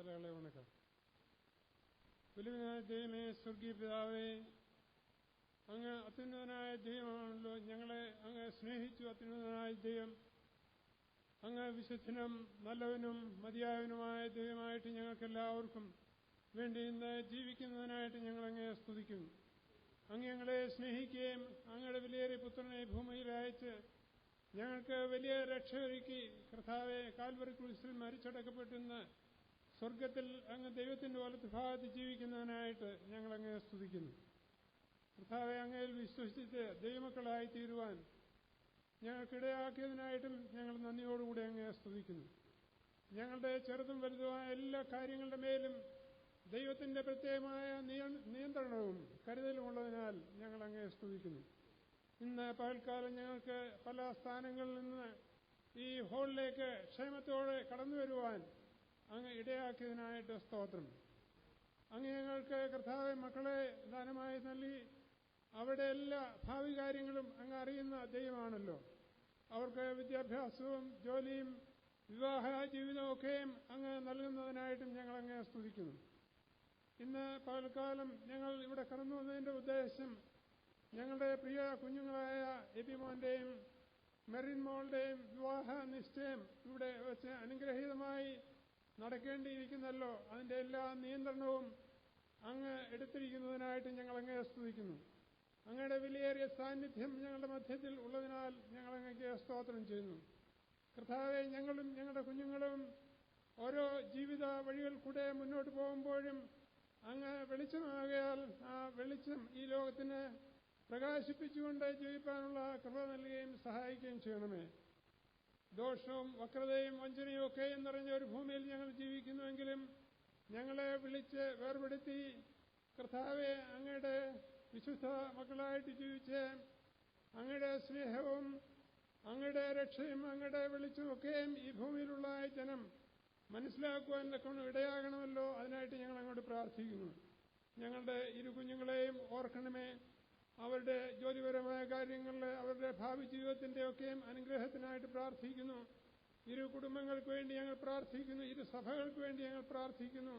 തലകളെ വണക്കം. വലുവനായ ദൈവമേ, സ്വർഗീയ പിതാവേ, അങ്ങ് അത്യുന്നതനായ ദൈവമാണല്ലോ. ഞങ്ങളെ അങ്ങ് സ്നേഹിച്ചു. അത്യുന്നതനായ ദൈവം, അങ്ങ് വിശുദ്ധനും നല്ലവനും മതിയായവനുമായ ദൈവമായിട്ട് ഞങ്ങൾക്കെല്ലാവർക്കും വേണ്ടി ഇന്ന് ജീവിക്കുന്നതിനായിട്ട് ഞങ്ങളങ്ങേ സ്തുതിക്കുന്നു. അങ്ങ് ഞങ്ങളെ സ്നേഹിക്കുകയും അങ്ങയുടെ വിലയേറിയ പുത്രനെ ഭൂമിയിൽ അയച്ച് ഞങ്ങൾക്ക് വലിയ രക്ഷയൊരുക്കി കർത്താവെ കാൽവറി ക്രൂശിൽ മരിച്ചടക്കപ്പെട്ടുന്ന സ്വർഗത്തിൽ അങ്ങ് ദൈവത്തിന്റെ വലത്തുഭാഗത്ത് ജീവിക്കുന്നതിനായിട്ട് ഞങ്ങളങ്ങേ സ്തുതിക്കുന്നു. കർത്താവെ, അങ്ങയിൽ വിശ്വസിച്ച് ദൈവമക്കളായി തീരുവാൻ ഞങ്ങൾക്കിടയാക്കിയതിനായിട്ടും ഞങ്ങൾ നന്ദിയോടുകൂടി അങ്ങേ സ്തുതിക്കുന്നു. ഞങ്ങളുടെ ചെറുതും വലുതുമായ എല്ലാ കാര്യങ്ങളുടെ മേലും ദൈവത്തിന്റെ പ്രത്യേകമായ നിയന്ത്രണവും കരുതലും ഉള്ളതിനാൽ ഞങ്ങൾ അങ്ങേ സ്തുതിക്കുന്നു. ഇന്ന് പകൽക്കാലം ഞങ്ങൾക്ക് പല സ്ഥാനങ്ങളിൽ നിന്ന് ഈ ഹാളിലേക്ക് ക്ഷേമത്തോടെ കടന്നു വരുവാൻ അങ്ങ് ഇടയാക്കിയതിനായിട്ട് സ്തോത്രം. അങ്ങ് ഞങ്ങൾക്ക് കർത്താവെ മക്കളെ ദാനമായി നൽകി അവരുടെ എല്ലാ ഭാവി കാര്യങ്ങളും അങ്ങ് അറിയുന്ന ദൈവമാണല്ലോ. അവർക്ക് വിദ്യാഭ്യാസവും ജോലിയും വിവാഹ ജീവിതമൊക്കെയും അങ്ങ് നൽകുന്നതിനായിട്ടും ഞങ്ങൾ അങ്ങേ സ്തുതിക്കുന്നു. ഇന്ന് പകൽക്കാലം ഞങ്ങൾ ഇവിടെ കടന്നു വന്നതിന്റെ ഉദ്ദേശം ഞങ്ങളുടെ പ്രിയ കുഞ്ഞുങ്ങളായ എബിമോന്റെയും മെറിൻ മോളുടെയും വിവാഹ നിശ്ചയം ഇവിടെ വെച്ച് അനുഗ്രഹീതമായി നടക്കേണ്ടിയിരിക്കുന്നല്ലോ. അതിന്റെ എല്ലാ നിയന്ത്രണവും അങ്ങ് എടുത്തിരിക്കുന്നതിനായിട്ട് ഞങ്ങൾ അങ്ങേ സ്തുതിക്കുന്നു. അങ്ങയുടെ വിലയേറിയ സാന്നിധ്യം ഞങ്ങളുടെ മധ്യത്തിൽ ഉള്ളതിനാൽ ഞങ്ങൾ അങ്ങേക്ക് സ്തോത്രം ചെയ്യുന്നു. കർത്താവെ, ഞങ്ങളും ഞങ്ങളുടെ കുഞ്ഞുങ്ങളും ഓരോ ജീവിത വഴികൾ കൂടെ മുന്നോട്ട് പോകുമ്പോഴും അങ്ങ് വെളിച്ചമാകയാൽ ആ വെളിച്ചം ഈ ലോകത്തിന് പ്രകാശിപ്പിച്ചുകൊണ്ട് ജീവിക്കാനുള്ള കൃപ നൽകുകയും സഹായിക്കുകയും ചെയ്യണമേ. ദോഷവും വക്രതയും വഞ്ചനയും ഒക്കെയും നിറഞ്ഞ ഒരു ഭൂമിയിൽ ഞങ്ങൾ ജീവിക്കുന്നുവെങ്കിലും ഞങ്ങളെ വിളിച്ച് വേർപെടുത്തി കർത്താവെ അങ്ങയുടെ വിശുദ്ധ മക്കളായിട്ട് ജീവിച്ച് അങ്ങയുടെ സ്നേഹവും അങ്ങയുടെ രക്ഷയും അങ്ങയുടെ വെളിച്ചമൊക്കെയും ഈ ഭൂമിയിലുള്ള ജനം മനസ്സിലാക്കുവാൻ തക്കവണ്ണം ഇടയാകണമല്ലോ. അതിനായിട്ട് ഞങ്ങൾ അങ്ങോട്ട് പ്രാർത്ഥിക്കുന്നു. ഞങ്ങളുടെ ഇരു കുഞ്ഞുങ്ങളെയും ഓർക്കണമേ. അവരുടെ ജോലിപരമായ കാര്യങ്ങളിൽ അവരുടെ ഭാവി ജീവിതത്തിന്റെയൊക്കെയും അനുഗ്രഹത്തിനായിട്ട് പ്രാർത്ഥിക്കുന്നു. ഇരു കുടുംബങ്ങൾക്ക് വേണ്ടി ഞങ്ങൾ പ്രാർത്ഥിക്കുന്നു. ഇരു സഭകൾക്ക് വേണ്ടി ഞങ്ങൾ പ്രാർത്ഥിക്കുന്നു.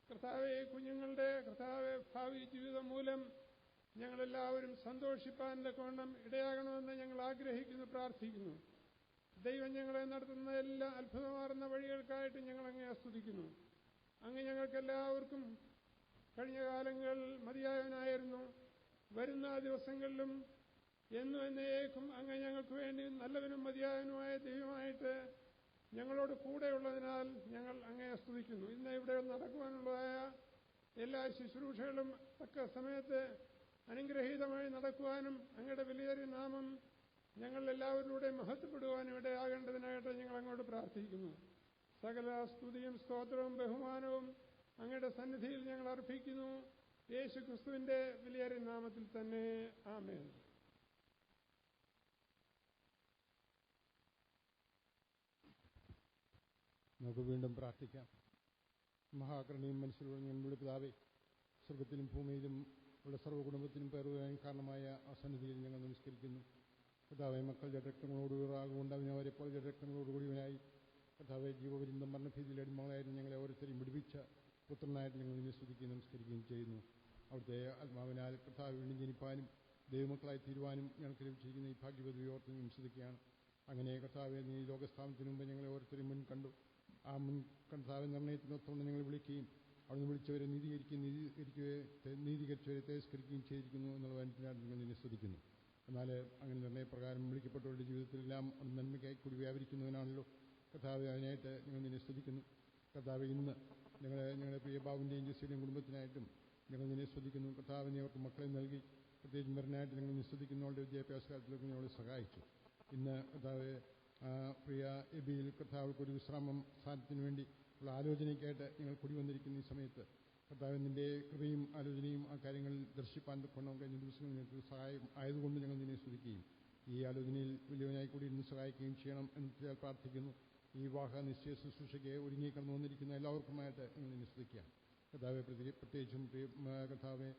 കർത്താവെ, കുഞ്ഞുങ്ങളുടെ കർത്താവെ ഭാവി ജീവിതം മൂലം ഞങ്ങളെല്ലാവരും സന്തോഷിപ്പാൻ തക്കവണ്ണം ഇടയാകണമെന്ന് ഞങ്ങൾ ആഗ്രഹിക്കുന്നു, പ്രാർത്ഥിക്കുന്നു. ദൈവം ഞങ്ങളെ നടത്തുന്ന എല്ലാ അത്ഭുതമാർന്ന വഴികൾക്കായിട്ട് ഞങ്ങൾ അങ്ങേ സ്തുതിക്കുന്നു. അങ്ങ് ഞങ്ങൾക്കെല്ലാവർക്കും കഴിഞ്ഞ കാലങ്ങളിൽ മതിയായവനായിരുന്നു. വരുന്ന ദിവസങ്ങളിലും എന്നും എന്നേക്കും അങ്ങ് ഞങ്ങൾക്ക് വേണ്ടി നല്ലവനും മതിയായവനുമായ ദൈവമായിട്ട് ഞങ്ങളോട് കൂടെയുള്ളതിനാൽ ഞങ്ങൾ അങ്ങേ സ്തുതിക്കുന്നു. ഇന്ന് ഇവിടെ നടക്കുവാനുള്ളതായ എല്ലാ ശുശ്രൂഷകളും തക്ക സമയത്ത് അനുഗ്രഹീതമായി നടക്കുവാനും അങ്ങയുടെ വിലയേറിയ നാമം ഞങ്ങൾ എല്ലാവരിലൂടെ മഹത്വപ്പെടുവാനും ഇടയാകേണ്ടതിനായിട്ട് ഞങ്ങൾ അങ്ങോട്ട് പ്രാർത്ഥിക്കുന്നു. സകല സ്തുതിയും സ്തോത്രവും ബഹുമാനവും അങ്ങയുടെ സന്നിധിയിൽ ഞങ്ങൾ അർപ്പിക്കുന്നു. യേശു ക്രിസ്തുവിന്റെ വിലയേറിയ നാമത്തിൽ തന്നെ, ആമേൻ. നമുക്ക് വീണ്ടും പ്രാർത്ഥിക്കാം. മഹാകരുണയും മനസ്സിലുള്ള ഞങ്ങളുടെ പിതാവേ, സ്വർഗത്തിലും ഭൂമിയിലും ഉള്ള സർവ്വകുടുംബത്തിനും പേറുവാൻ കാരണമായ ആ സന്നിധിയിൽ ഞങ്ങൾ നമസ്കരിക്കുന്നു. കർത്താവെ, മക്കൾ ജഡരക്തങ്ങളോട് ഉയറാകൊണ്ട് അവനവരെ പോലെ ജഡരക്തങ്ങളോടുകൂടിയവനായി കർത്താവെ ജീവപര്യന്തം മരണഭീതിയിൽ അടിമകളായിരുന്നു ഞങ്ങളെ ഓരോരുത്തരെയും വിടുവിച്ച പുത്രനായിട്ട് ഞങ്ങൾ നിന്നെ സ്തുതിക്കുകയും നമസ്കരിക്കുകയും ചെയ്യുന്നു. അവിടുത്തെ ആത്മാവിനാൽ കർത്താവ് വീണ്ടും ജനിപ്പാനും ദൈവമക്കളായി തീരുവാനും ഞങ്ങൾക്ക് ലഭിച്ചിരിക്കുന്ന ഈ ഭാഗ്യപദവി ഓർത്ത് ഞങ്ങൾ സ്തുതിക്കുകയാണ്. അങ്ങനെ കർത്താവെ, നീ ലോകസ്ഥാപനത്തിന് മുമ്പ് ഞങ്ങളെ ഓരോരുത്തരെയും മുൻ കണ്ടു. ആ മുൻ കർത്താവ് നിർണയത്തിനൊത്തോണ്ട് ഞങ്ങൾ വിളിക്കുകയും അവിടുന്ന് വിളിച്ചവരെ നീതീകരിച്ചവരെ തിരസ്കരിക്കുകയും ചെയ്തിരിക്കുന്നു എന്നുള്ള വനത്തിനാണ് നിങ്ങൾ നിന്നെ സ്തുതിക്കുന്നു. എന്നാൽ അങ്ങനെ നിർണയപ്രകാരം വിളിക്കപ്പെട്ടവരുടെ ജീവിതത്തിലെല്ലാം നന്മയ്ക്കായി കൂടി വ്യാപരിക്കുന്നവനാണല്ലോ കർത്താവ്. അതിനായിട്ട് ഞങ്ങൾ നിന്നെ സ്തുതിക്കുന്നു. കർത്താവ്, ഇന്ന് ഞങ്ങളുടെ പ്രിയ ബാബുവിൻ്റെയും ജെസ്സിയുടെയും കുടുംബത്തിനായിട്ടും ഞങ്ങൾ നിന്നെ സ്തുതിക്കുന്നു. കർത്താവിനെ അവർക്ക് മക്കളെ നൽകി പ്രത്യേകിച്ച് മരനായിട്ട് ഞങ്ങൾ നിന്നെ സ്തുതിക്കുന്നു. അവരുടെ വിദ്യാഭ്യാസ കാര്യത്തിലൊക്കെ ഞങ്ങളെ സഹായിച്ചു. ഇന്ന് കർത്താവ് പ്രിയ എബിയിൽ കർത്താവൾക്കൊരു വിശ്രാമം സ്ഥാനത്തിന് വേണ്ടി ഉള്ള ആലോചനയ്ക്കായിട്ട് ഞങ്ങൾ കൂടി വന്നിരിക്കുന്ന ഈ സമയത്ത് കർത്താവ് നിന്റെ കൃപയും ആലോചനയും ആ കാര്യങ്ങളിൽ ദർശിപ്പാൻ കൊണ്ടു കഴിഞ്ഞ ദിവസങ്ങളിൽ നിങ്ങൾക്ക് സഹായം ആയതുകൊണ്ട് ഞങ്ങൾ നിന്നെ സ്തുതിക്കുകയും ഈ ആലോചനയിൽ വലിയവനായി കൂടി ഇന്ന് സഹായിക്കുകയും ചെയ്യണം എന്ന് പ്രാർത്ഥിക്കുന്നു. ഈ വിവാഹ നിശ്ചയ ശുശ്രൂഷയ്ക്ക് ഒരുങ്ങി കടന്നു വന്നിരിക്കുന്ന എല്ലാവർക്കുമായിട്ട് ഞങ്ങൾ നിന്നെ സ്തുതിക്കാം. കർത്താവെ, പ്രത്യേകിച്ചും കർത്താവെ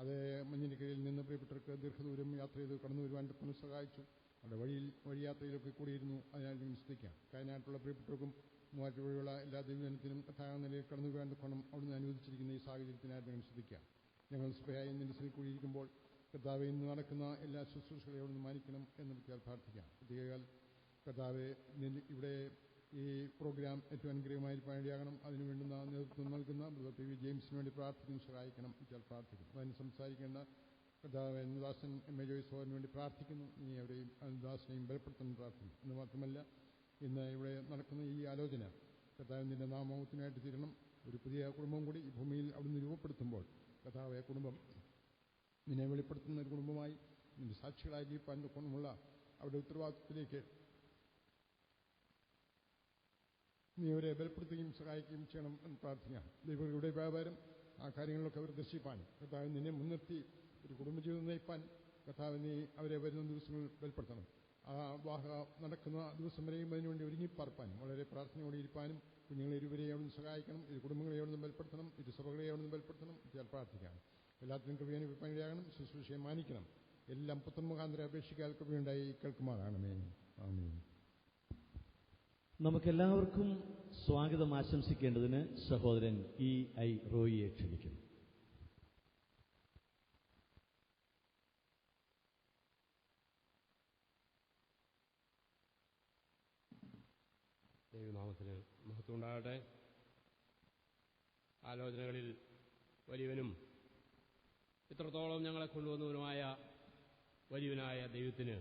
അത് മഞ്ഞിനിക്കരയിൽ നിന്ന് പ്രിയപ്പെട്ടവർക്ക് ദീർഘദൂരം യാത്ര ചെയ്ത് കടന്നു വരുവാൻ സഹായിച്ചു. അവരുടെ വഴിയാത്രയിലൊക്കെ കൂടിയിരുന്നു. അതിനാൽ ഞങ്ങൾ സ്തുതിക്കാം. കായനായിട്ടുള്ള പ്രിയപ്പെട്ടവർക്കും മൂവാറ്റ് വഴിയുള്ള എല്ലാ ദൈവജനത്തിനും കഥാ നിലയിൽ കടന്നു പോകാൻ തക്കണം അവിടുന്ന് അനുവദിച്ചിരിക്കുന്ന ഈ സാഹചര്യത്തിനായിട്ട് ഞങ്ങൾ ശ്രദ്ധിക്കാം. ഞങ്ങൾ സഭയായി നിന്റെ സ്ഥിതി കൂടിയിരിക്കുമ്പോൾ കർത്താവെ ഇന്ന് നടക്കുന്ന എല്ലാ ശുശ്രൂഷകളെയും അവിടുന്ന് മാനിക്കണം എന്ന് വിളിച്ചാൽ പ്രാർത്ഥിക്കാം. പ്രത്യേകാൽ കർത്താവെ ഇവിടെ ഈ പ്രോഗ്രാം ഏറ്റവും അനുഗ്രഹമായിരിക്കാൻ വേണ്ടിയാകണം. അതിനു വേണ്ടുന്ന നേതൃത്വം നൽകുന്ന ബ്രദർ പി വി ജെയിംസിന് വേണ്ടി പ്രാർത്ഥിക്കുന്നു, സഹായിക്കണം വിളിച്ചാൽ പ്രാർത്ഥിക്കും. അതിന് സംസാരിക്കേണ്ട കർത്താവ് അനുദാസൻ എം എ ജോയ്സ് അവന് വേണ്ടി പ്രാർത്ഥിക്കുന്നു. ഇനി അവരെയും അനുദാസനെയും ബലപ്പെടുത്താൻ പ്രാർത്ഥിക്കുന്നു. എന്ന് മാത്രമല്ല ഇന്ന് ഇവിടെ നടക്കുന്ന ഈ ആലോചന കർത്താവിൻ്റെ നാമത്തിനായിട്ട് തീരണം. ഒരു പുതിയ കുടുംബം കൂടി ഈ ഭൂമിയിൽ അവിടുന്ന് രൂപപ്പെടുത്തുമ്പോൾ കർത്താവ് കുടുംബം നിന്നെ വെളിപ്പെടുത്തുന്ന ഒരു കുടുംബമായി നിന്റെ സാക്ഷികളായി ജീവിപ്പാൻ കൊണ്ടുമുള്ള അവരുടെ ഉത്തരവാദിത്വത്തിലേക്ക് നീ അവരെ ബലപ്പെടുത്തുകയും സഹായിക്കുകയും ചെയ്യണം എന്ന് പ്രാർത്ഥിക്കാം. ദൈവങ്ങളുടെ വ്യാപാരം ആ കാര്യങ്ങളിലൊക്കെ അവർ ദർശിപ്പാൻ കർത്താവ് നിന്നെ മുൻനിർത്തി ഒരു കുടുംബജീവിതം നയിപ്പാൻ കർത്താവ് നീ അവരെ വരുന്ന ദിവസങ്ങൾ ബലപ്പെടുത്തണം. ആ വിവാഹ നടക്കുന്ന ദിവസം വരെയും അതിനുവേണ്ടി ഒരുങ്ങിപ്പാർപ്പാനും വളരെ പ്രാർത്ഥനയോടെ ഇരിപ്പാനും കുഞ്ഞുങ്ങളെ ഇരുവരെയും അവിടുന്ന് സഹായിക്കണം. ഇരു കുടുംബങ്ങളെ അവിടുന്ന് ബലപ്പെടുത്തണം, ഇരു സഭകളെ അവിടുന്ന് ബലപ്പെടുത്തണം ചെയ്യാൻ പ്രാർത്ഥിക്കാം. എല്ലാത്തിനും കൃപയാനുഭവിക്കാനും ശുശ്രൂഷയെ മാനിക്കണം. എല്ലാം പുത്രൻ മുഖാന്തരം അപേക്ഷിക്കാൻ കൃപയുണ്ടായി കേൾക്കുമാറാണമേ. ആമേൻ. നമുക്കെല്ലാവർക്കും സ്വാഗതം ആശംസിക്കേണ്ടതിന് സഹോദരൻ E.I. റോയിയെ ക്ഷണിക്കുന്നു. ദൈവനാമത്തിന് മഹത്വം ഉണ്ടാകട്ടെ. ആലോചനകളിൽ വലിയവനും ഇത്രത്തോളം ഞങ്ങളെ കൊണ്ടുവന്നവനുമായ വലിയവനായ ദൈവത്തിന്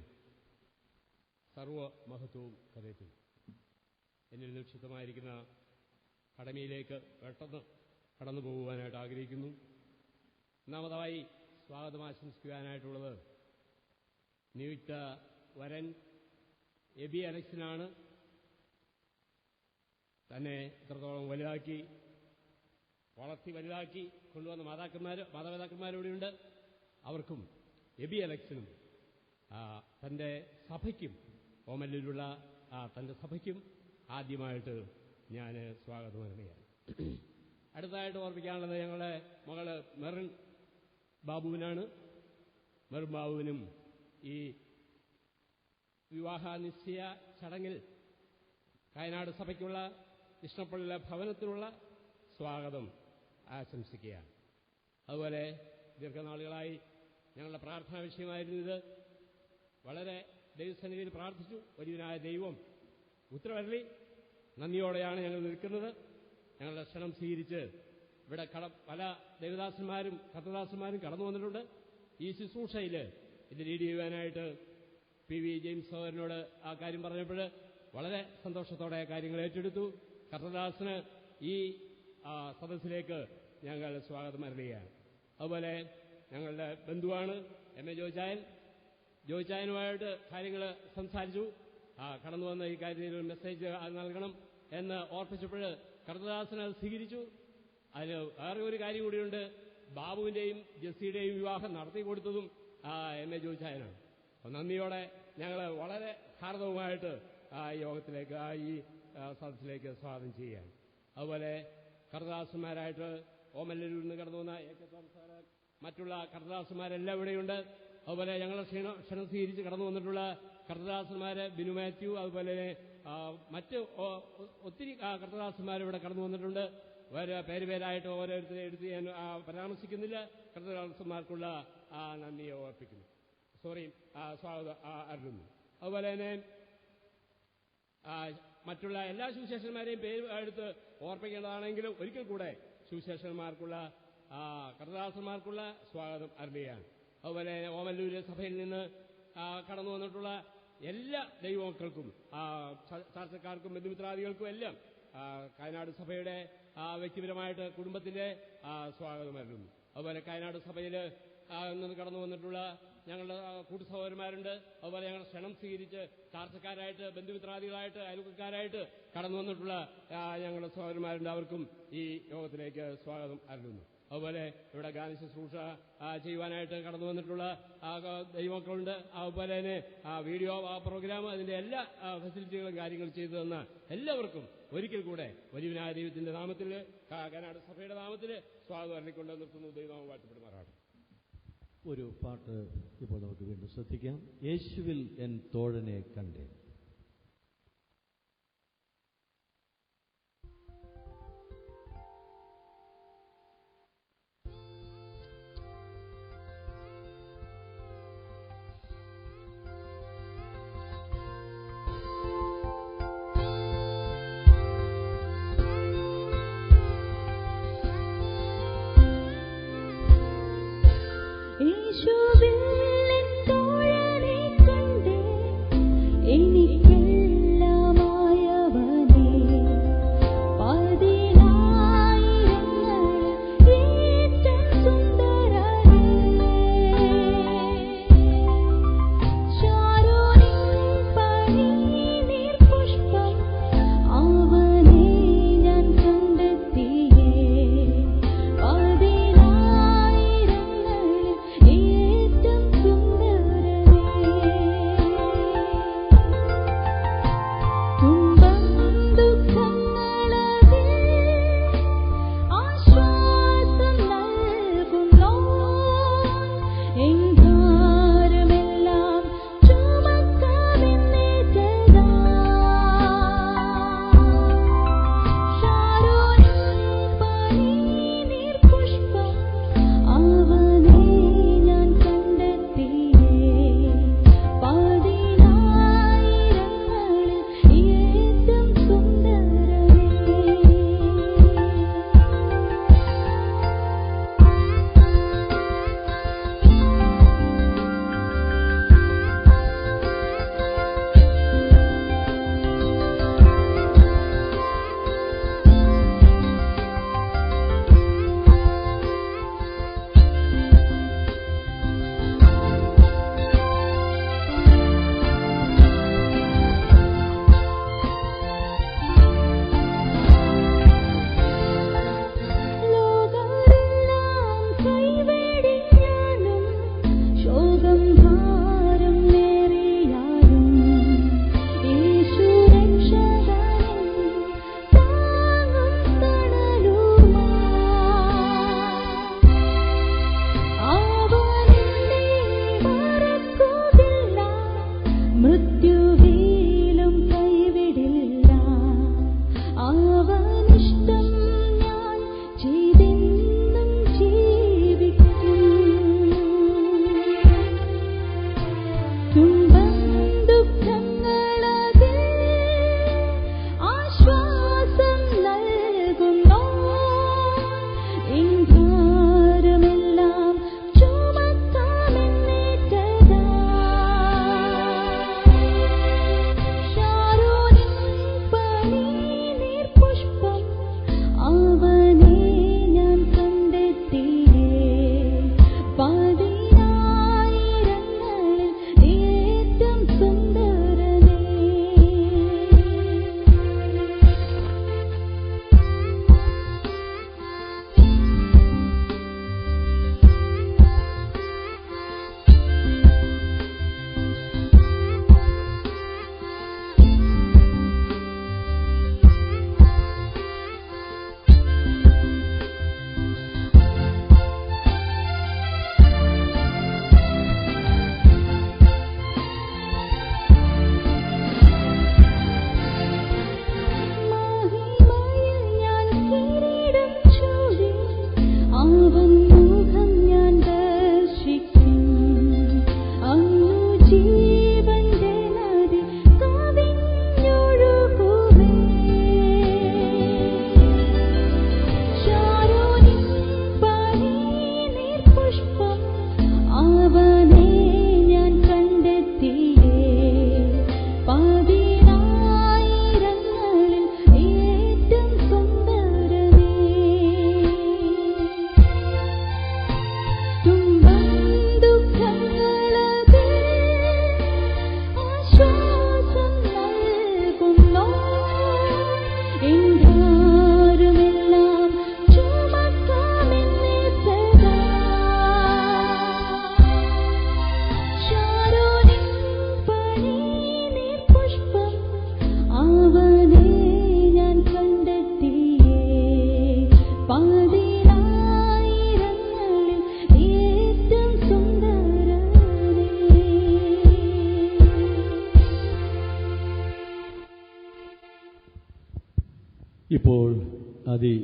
സർവ്വമഹത്വവും കരയറ്റുന്നു. എന്നിൽ നിക്ഷിപ്തമായിരിക്കുന്ന കടമയിലേക്ക് പെട്ടെന്ന് കടന്നു പോകുവാനായിട്ട് ആഗ്രഹിക്കുന്നു. ഒന്നാമതായി സ്വാഗതം ആശംസിക്കുവാനായിട്ടുള്ളത് നിയുക്ത വരൻ എബി അലക്സിനാണ്. തന്നെ ഇത്രത്തോളം വലുതാക്കി വളർത്തി വലുതാക്കി കൊണ്ടുവന്ന മാതാപിതാക്കന്മാരിവിടെയുണ്ട്. അവർക്കും എബി അലക്സിനും തൻ്റെ സഭയ്ക്കും ഓമല്ലൂരിലുള്ള തൻ്റെ സഭയ്ക്കും ആദ്യമായിട്ട് ഞാൻ സ്വാഗതം അറിയുകയാണ്. അടുത്തതായിട്ട് ഓർപ്പിക്കാനുള്ളത് ഞങ്ങളുടെ മകള് മെറിൻ ബാബുവിനാണ്. മെറിൻ ബാബുവിനും ഈ വിവാഹ നിശ്ചയ ചടങ്ങിൽ കായനാട് സഭയ്ക്കുള്ള കൃഷ്ണപ്പള്ളിയിലെ ഭവനത്തിനുള്ള സ്വാഗതം ആശംസിക്കുകയാണ്. അതുപോലെ ദീർഘനാളുകളായി ഞങ്ങളുടെ പ്രാർത്ഥനാ വിഷയമായിരുന്നത് വളരെ ദൈവസന്നിധിയിൽ പ്രാർത്ഥിച്ചു. വലിയവനായ ദൈവം ഉത്തരവരളി. നന്ദിയോടെയാണ് ഞങ്ങൾ നിൽക്കുന്നത്. ഞങ്ങളുടെ ക്ഷണം സ്വീകരിച്ച് ഇവിടെ പല ദേവദാസന്മാരും കർത്തദാസന്മാരും കടന്നു വന്നിട്ടുണ്ട്. ഈ ശുശ്രൂഷയിൽ ഇത് ലീഡ് ചെയ്യുവാനായിട്ട് പി വി ജെയിംസ് സഹോദരനോട് ആ കാര്യം പറഞ്ഞപ്പോൾ വളരെ സന്തോഷത്തോടെ കാര്യങ്ങൾ ഏറ്റെടുത്തു. കർത്തദാസന് ഈ സദസ്സിലേക്ക് ഞങ്ങൾ സ്വാഗതം അറിയുകയാണ്. അതുപോലെ ഞങ്ങളുടെ ബന്ധുവാണ് എം എ ജോയിച്ചായനുമായിട്ട് കാര്യങ്ങൾ സംസാരിച്ചു. കടന്നു വന്ന ഈ കാര്യത്തിൽ ഒരു മെസ്സേജ് നൽകണം എന്ന് ഓർപ്പിച്ചപ്പോൾ കർത്തദാസന് അത് സ്വീകരിച്ചു. അതിന് വേറെ ഒരു കാര്യം കൂടിയുണ്ട്. ബാബുവിൻ്റെയും ജെസ്സിയുടെയും വിവാഹം നടത്തി കൊടുത്തതും എം എ ജോയിച്ചായനാണ്. അപ്പം നന്ദിയോടെ ഞങ്ങൾ വളരെ ഹാർദവുമായിട്ട് ഈ യോഗത്തിലേക്ക് ഈ സദസ്സിലേക്ക് സ്വാഗതം ചെയ്യുകയാണ്. അതുപോലെ കർത്തദാസന്മാരായിട്ട് ഓമല്ലൂരിൽ നിന്ന് കടന്നു വന്ന മറ്റുള്ള കർത്തദാസന്മാരെല്ലാം ഇവിടെയുണ്ട്. അതുപോലെ ഞങ്ങളെ ക്ഷണം സ്വീകരിച്ച് കടന്നു വന്നിട്ടുള്ള കർത്തദാസന്മാര് ബിനു മാത്യു, അതുപോലെ മറ്റ് ഒത്തിരി കർത്തദാസന്മാരിവിടെ കടന്നു വന്നിട്ടുണ്ട്. പേരുപേരായിട്ട് ഓരോരുത്തരെ എടുത്ത് ഞാൻ പരാമർശിക്കുന്നില്ല. കർത്തദാസന്മാർക്കുള്ള നന്ദിയെ ഓർപ്പിക്കുന്നു. സ്വാഗതം അരുളുന്നു. അതുപോലെ തന്നെ മറ്റുള്ള എല്ലാ സുവിശേഷന്മാരെയും പേര് എടുത്ത് ഓർപ്പിക്കേണ്ടതാണെങ്കിലും ഒരിക്കൽ കൂടെ സുവിശേഷന്മാർക്കുള്ള കർത്തദാസന്മാർക്കുള്ള സ്വാഗതം അരുളുകയാണ്. അതുപോലെ ഓമല്ലൂര് സഭയിൽ നിന്ന് കടന്നു വന്നിട്ടുള്ള എല്ലാ ദൈവമക്കൾക്കും ചാർച്ചക്കാർക്കും ബന്ധുമിത്രാദികൾക്കും എല്ലാം കായനാട് സഭയുടെ വ്യക്തിപരമായിട്ട് കുടുംബത്തിന്റെ സ്വാഗതം അരുളുന്നു. അതുപോലെ കായനാട് സഭയിൽ നിന്ന് കടന്നു വന്നിട്ടുള്ള ഞങ്ങളുടെ കൂട്ടുസഹോദരന്മാരുണ്ട്. അതുപോലെ ഞങ്ങൾ ക്ഷണം സ്വീകരിച്ച് ചാർച്ചക്കാരായിട്ട് ബന്ധുമിത്രാദികളായിട്ട് അയൽക്കാരായിട്ട് കടന്നു വന്നിട്ടുള്ള ഞങ്ങളുടെ സഹോദരന്മാരുണ്ട്. അവർക്കും ഈ യോഗത്തിലേക്ക് സ്വാഗതം അരുളുന്നു. അതുപോലെ ഇവിടെ ഗാന ശുശ്രൂഷ ചെയ്യുവാനായിട്ട് കടന്നു വന്നിട്ടുള്ള ദൈവമക്കളുണ്ട്. അതുപോലെ തന്നെ വീഡിയോ പ്രോഗ്രാം അതിന്റെ എല്ലാ ഫെസിലിറ്റികളും കാര്യങ്ങളും ചെയ്തു തന്ന എല്ലാവർക്കും ഒരിക്കൽ കൂടെ വലിയവനായ ദൈവത്തിന്റെ നാമത്തിൽ കായനാട് സഭയുടെ നാമത്തിൽ സ്വാഗതം അറിയിക്കൊണ്ട് നിർത്തുന്നു. ദൈവം വാഴ്ത്തപ്പെടുമാറാണ്. ഒരു പാട്ട് ഇപ്പോൾ നമുക്ക് വീണ്ടും ശ്രദ്ധിക്കാം. യേശുവിൽ എൻ തോഴനെ കണ്ടേ.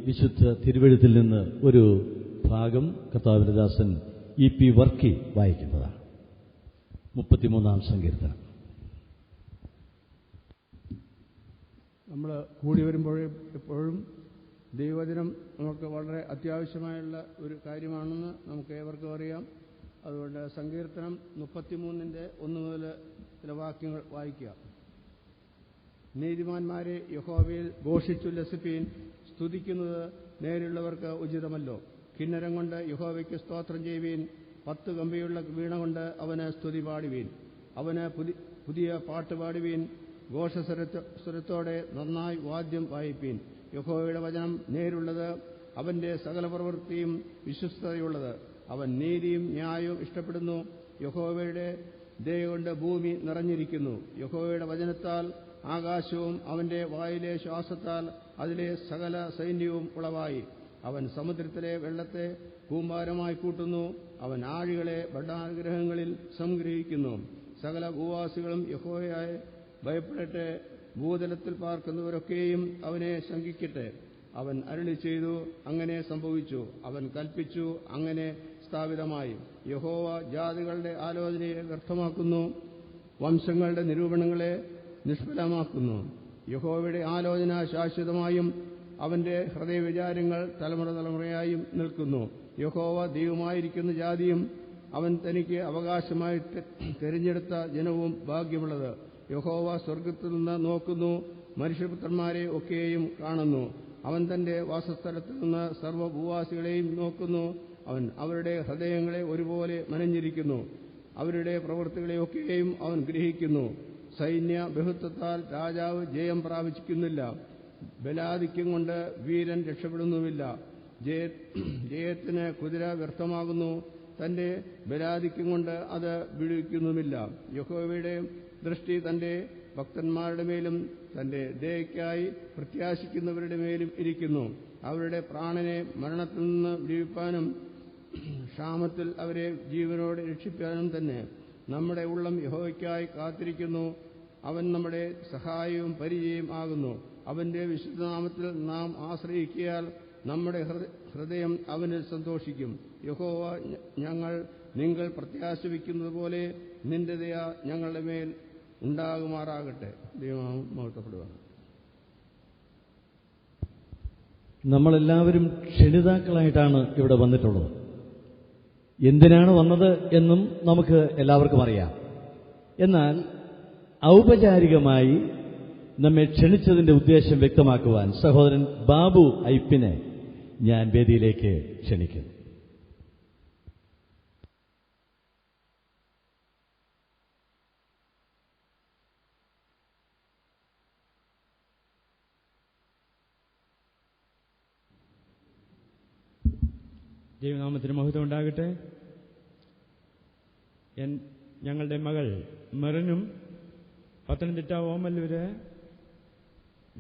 വിശുദ്ധ തിരുവെഴുത്തിൽ നിന്ന് ഒരു ഭാഗം കർത്താവിന്റെ ദാസൻ EP വർക്കി വായിക്കുന്നതാണ്. 33-ാം സങ്കീർത്തനം. നമ്മൾ കൂടി വരുമ്പോഴും എപ്പോഴും ദൈവവചനം നമുക്ക് വളരെ അത്യാവശ്യമായുള്ള ഒരു കാര്യമാണെന്ന് നമുക്ക് ഏവർക്കും അറിയാം. അതുകൊണ്ട് സങ്കീർത്തനം 33-ന്റെ 1 മുതൽ ചില വാക്യങ്ങൾ വായിക്കുക. നീതിമാന്മാരെ യഹോവയിൽ ഘോഷിച്ചുല്ലസിപ്പീൻ, സ്തുതിക്കുന്നത് നേരുള്ളവർക്ക് ഉചിതമല്ലോ. കിന്നരം കൊണ്ട് യഹോവയ്ക്ക് സ്തോത്രം ചെയ്യുവീൻ, 10 കമ്പിയുള്ള വീണ കൊണ്ട് അവന് സ്തുതി പാടുവീൻ. അവന് പുതിയ പാട്ട് പാടുവീൻ, ഘോഷസ്വരത്തോടെ നന്നായി വാദ്യം വായിപ്പീൻ. യഹോവയുടെ വചനം നേരുള്ളത്, അവന്റെ സകല പ്രവൃത്തിയും വിശ്വസ്തതയുള്ളത്. അവൻ നീതിയും ന്യായവും ഇഷ്ടപ്പെടുന്നു. യഹോവയുടെ ദയ കൊണ്ട് ഭൂമി നിറഞ്ഞിരിക്കുന്നു. യഹോവയുടെ വചനത്താൽ ആകാശവും അവന്റെ വായിലെ ശ്വാസത്താൽ അതിലെ സകല സൈന്യവും ഉളവായി. അവൻ സമുദ്രത്തിലെ വെള്ളത്തെ കൂമ്പാരമായി കൂട്ടുന്നു. അവൻ ആഴികളെ ഭണ്ഡാരഗൃഹങ്ങളിൽ സംഗ്രഹിക്കുന്നു. സകല ഭൂവാസികളും യഹോവയായി ഭയപ്പെടട്ടെ. ഭൂതലത്തിൽ പാർക്കുന്നവരൊക്കെയും അവനെ ശങ്കിക്കട്ടെ. അവൻ അരുളി ചെയ്തു, അങ്ങനെ സംഭവിച്ചു. അവൻ കൽപ്പിച്ചു, അങ്ങനെ സ്ഥാപിതമായി. യഹോവ ജാതികളുടെ ആലോചനയെ വ്യർത്ഥമാക്കുന്നു, വംശങ്ങളുടെ നിരൂപണങ്ങളെ നിഷ്ഫലമാക്കുന്നു. യഹോവയുടെ ആലോചന ശാശ്വതമായും അവന്റെ ഹൃദയവിചാരങ്ങൾ തലമുറ തലമുറയായും നിൽക്കുന്നു. യഹോവ ദൈവമായിരിക്കുന്ന ജാതിയും അവൻ തനിക്ക് അവകാശമായി തെരഞ്ഞെടുത്ത ജനവും ഭാഗ്യമുള്ളത്. യഹോവ സ്വർഗത്തിൽ നിന്ന് നോക്കുന്നു, മനുഷ്യപുത്രന്മാരെ ഒക്കെയും കാണുന്നു. അവൻ തന്റെ വാസസ്ഥലത്ത് നിന്ന് സർവ്വഭൂവാസികളെയും നോക്കുന്നു. അവൻ അവരുടെ ഹൃദയങ്ങളെ ഒരുപോലെ മനഞ്ഞിരിക്കുന്നു. അവരുടെ പ്രവൃത്തികളെയൊക്കെയും അവൻ ഗ്രഹിക്കുന്നു. സൈന്യ ബഹുത്വത്താൽ രാജാവ് ജയം പ്രാപിക്കുന്നില്ല, ബലാധിക്യം കൊണ്ട് വീരൻ രക്ഷപ്പെടുന്നുമില്ല. ജയത്തിന് കുതിര വ്യർത്ഥമാകുന്നു, തന്റെ ബലാധിക്യം കൊണ്ട് അത് വിടുവിക്കുന്നുമില്ല. യഹോവയുടെ ദൃഷ്ടി തന്റെ ഭക്തന്മാരുടെ മേലും തന്റെ ദയയ്ക്കായി പ്രത്യാശിക്കുന്നവരുടെ മേലും ഇരിക്കുന്നു. അവരുടെ പ്രാണനെ മരണത്തിൽ നിന്ന് വിടുവിപ്പാനും ക്ഷാമത്തിൽ അവരെ ജീവനോടെ രക്ഷിപ്പാനും തന്നെ. നമ്മുടെ ഉള്ളം യഹോവയ്ക്കായി കാത്തിരിക്കുന്നു. അവൻ നമ്മുടെ സഹായവും പരിചയം ആകുന്നു. അവന്റെ വിശുദ്ധനാമത്തിൽ നാം ആശ്രയിക്കിയാൽ നമ്മുടെ ഹൃദയം അവനിൽ സന്തോഷിക്കും. യഹോവ, നിങ്ങൾ പ്രത്യാശ വയ്ക്കുന്നത് പോലെ നിന്റെ ദയ ഞങ്ങളുടെ മേൽ ഉണ്ടാകുമാറാകട്ടെ. ദൈവം മഹത്വപ്പെടുക. നമ്മളെല്ലാവരും ക്ഷണിതാക്കളായിട്ടാണ് ഇവിടെ വന്നിട്ടുള്ളത്. എന്തിനാണ് വന്നത് എന്നും നമുക്ക് എല്ലാവർക്കും അറിയാം. എന്നാൽ ഔപചാരികമായി നമ്മെ ക്ഷണിച്ചതിന്റെ ഉദ്ദേശം വ്യക്തമാക്കുവാൻ സഹോദരൻ ബാബു ഐപ്പിനെ ഞാൻ വേദിയിലേക്ക് ക്ഷണിക്കുന്നു. ദൈവനാമത്തിന് മഹത്വം ഉണ്ടാകട്ടെ. ഞങ്ങളുടെ മകൾ മെറിനും Pathanamthitta Omallur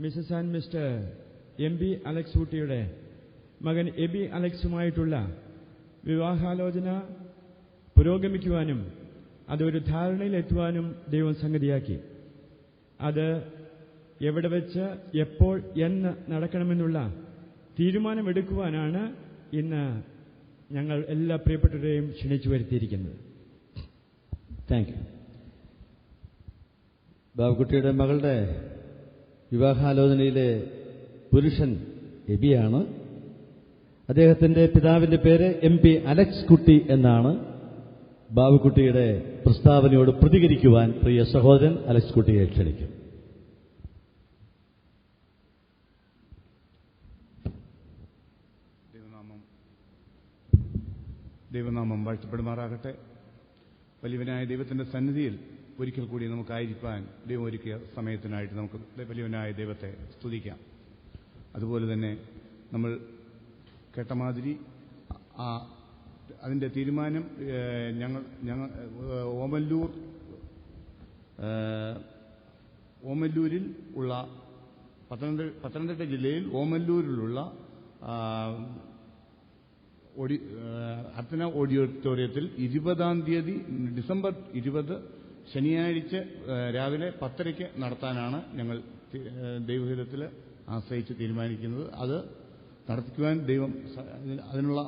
Mrs and Mr MB Alex ഊട്ടിയുടെ മകൻ എബി അലക്സുമായിട്ടുള്ള വിവാഹാലോചന പുരോഗമിക്കുവാനും അതൊരു ധാരണയിലെത്തുവാനും ദൈവം സംഗതിയാക്കി. അത് എവിടെ വെച്ച് എപ്പോൾ എന്ന് നടക്കണമെന്നുള്ള തീരുമാനമെടുക്കുവാനാണ് ഇന്ന് ഞങ്ങൾ എല്ലാ പ്രിയപ്പെട്ടവരെയും ക്ഷണിച്ചു വരുത്തിയിരിക്കുന്നത്. Thank you. ബാബുക്കുട്ടിയുടെ മകളുടെ വിവാഹാലോചനയിലെ പുരുഷൻ എബിയാണ്. അദ്ദേഹത്തിന്റെ പിതാവിന്റെ പേര് MB അലക്സ് കുട്ടി എന്നാണ്. ബാബുക്കുട്ടിയുടെ പ്രസ്താവനയോട് പ്രതികരിക്കുവാൻ പ്രിയ സഹോദരൻ അലക്സ് കുട്ടിയെ ക്ഷണിക്കും. ദൈവനാമം വാഴ്ത്തപ്പെടുമാറാകട്ടെ. വലിയവനായ ദൈവത്തിന്റെ സന്നിധിയിൽ ഒരിക്കൽ കൂടി നമുക്കായിരിക്കാൻ ദൈവം ഒരുക്കിയ സമയത്തിനായിട്ട് നമുക്ക് വലിയവനായ ദൈവത്തെ സ്തുതിക്കാം. അതുപോലെ തന്നെ നമ്മൾ കേട്ട മാതിരി അതിന്റെ തീരുമാനം ഞങ്ങൾ ഓമല്ലൂരിൽ ഉള്ള പത്തനംതിട്ട ജില്ലയിൽ ഓമല്ലൂരിലുള്ള അർച്ചന ഓഡിറ്റോറിയത്തിൽ 20-ാം തീയതി ഡിസംബർ 20 ശനിയാഴ്ച രാവിലെ 10:30 നടത്താനാണ് ഞങ്ങൾ ദൈവഹിതത്തിൽ ആശ്രയിച്ച് തീരുമാനിക്കുന്നത്. അത് നടത്തിക്കുവാൻ ദൈവം അതിനുള്ള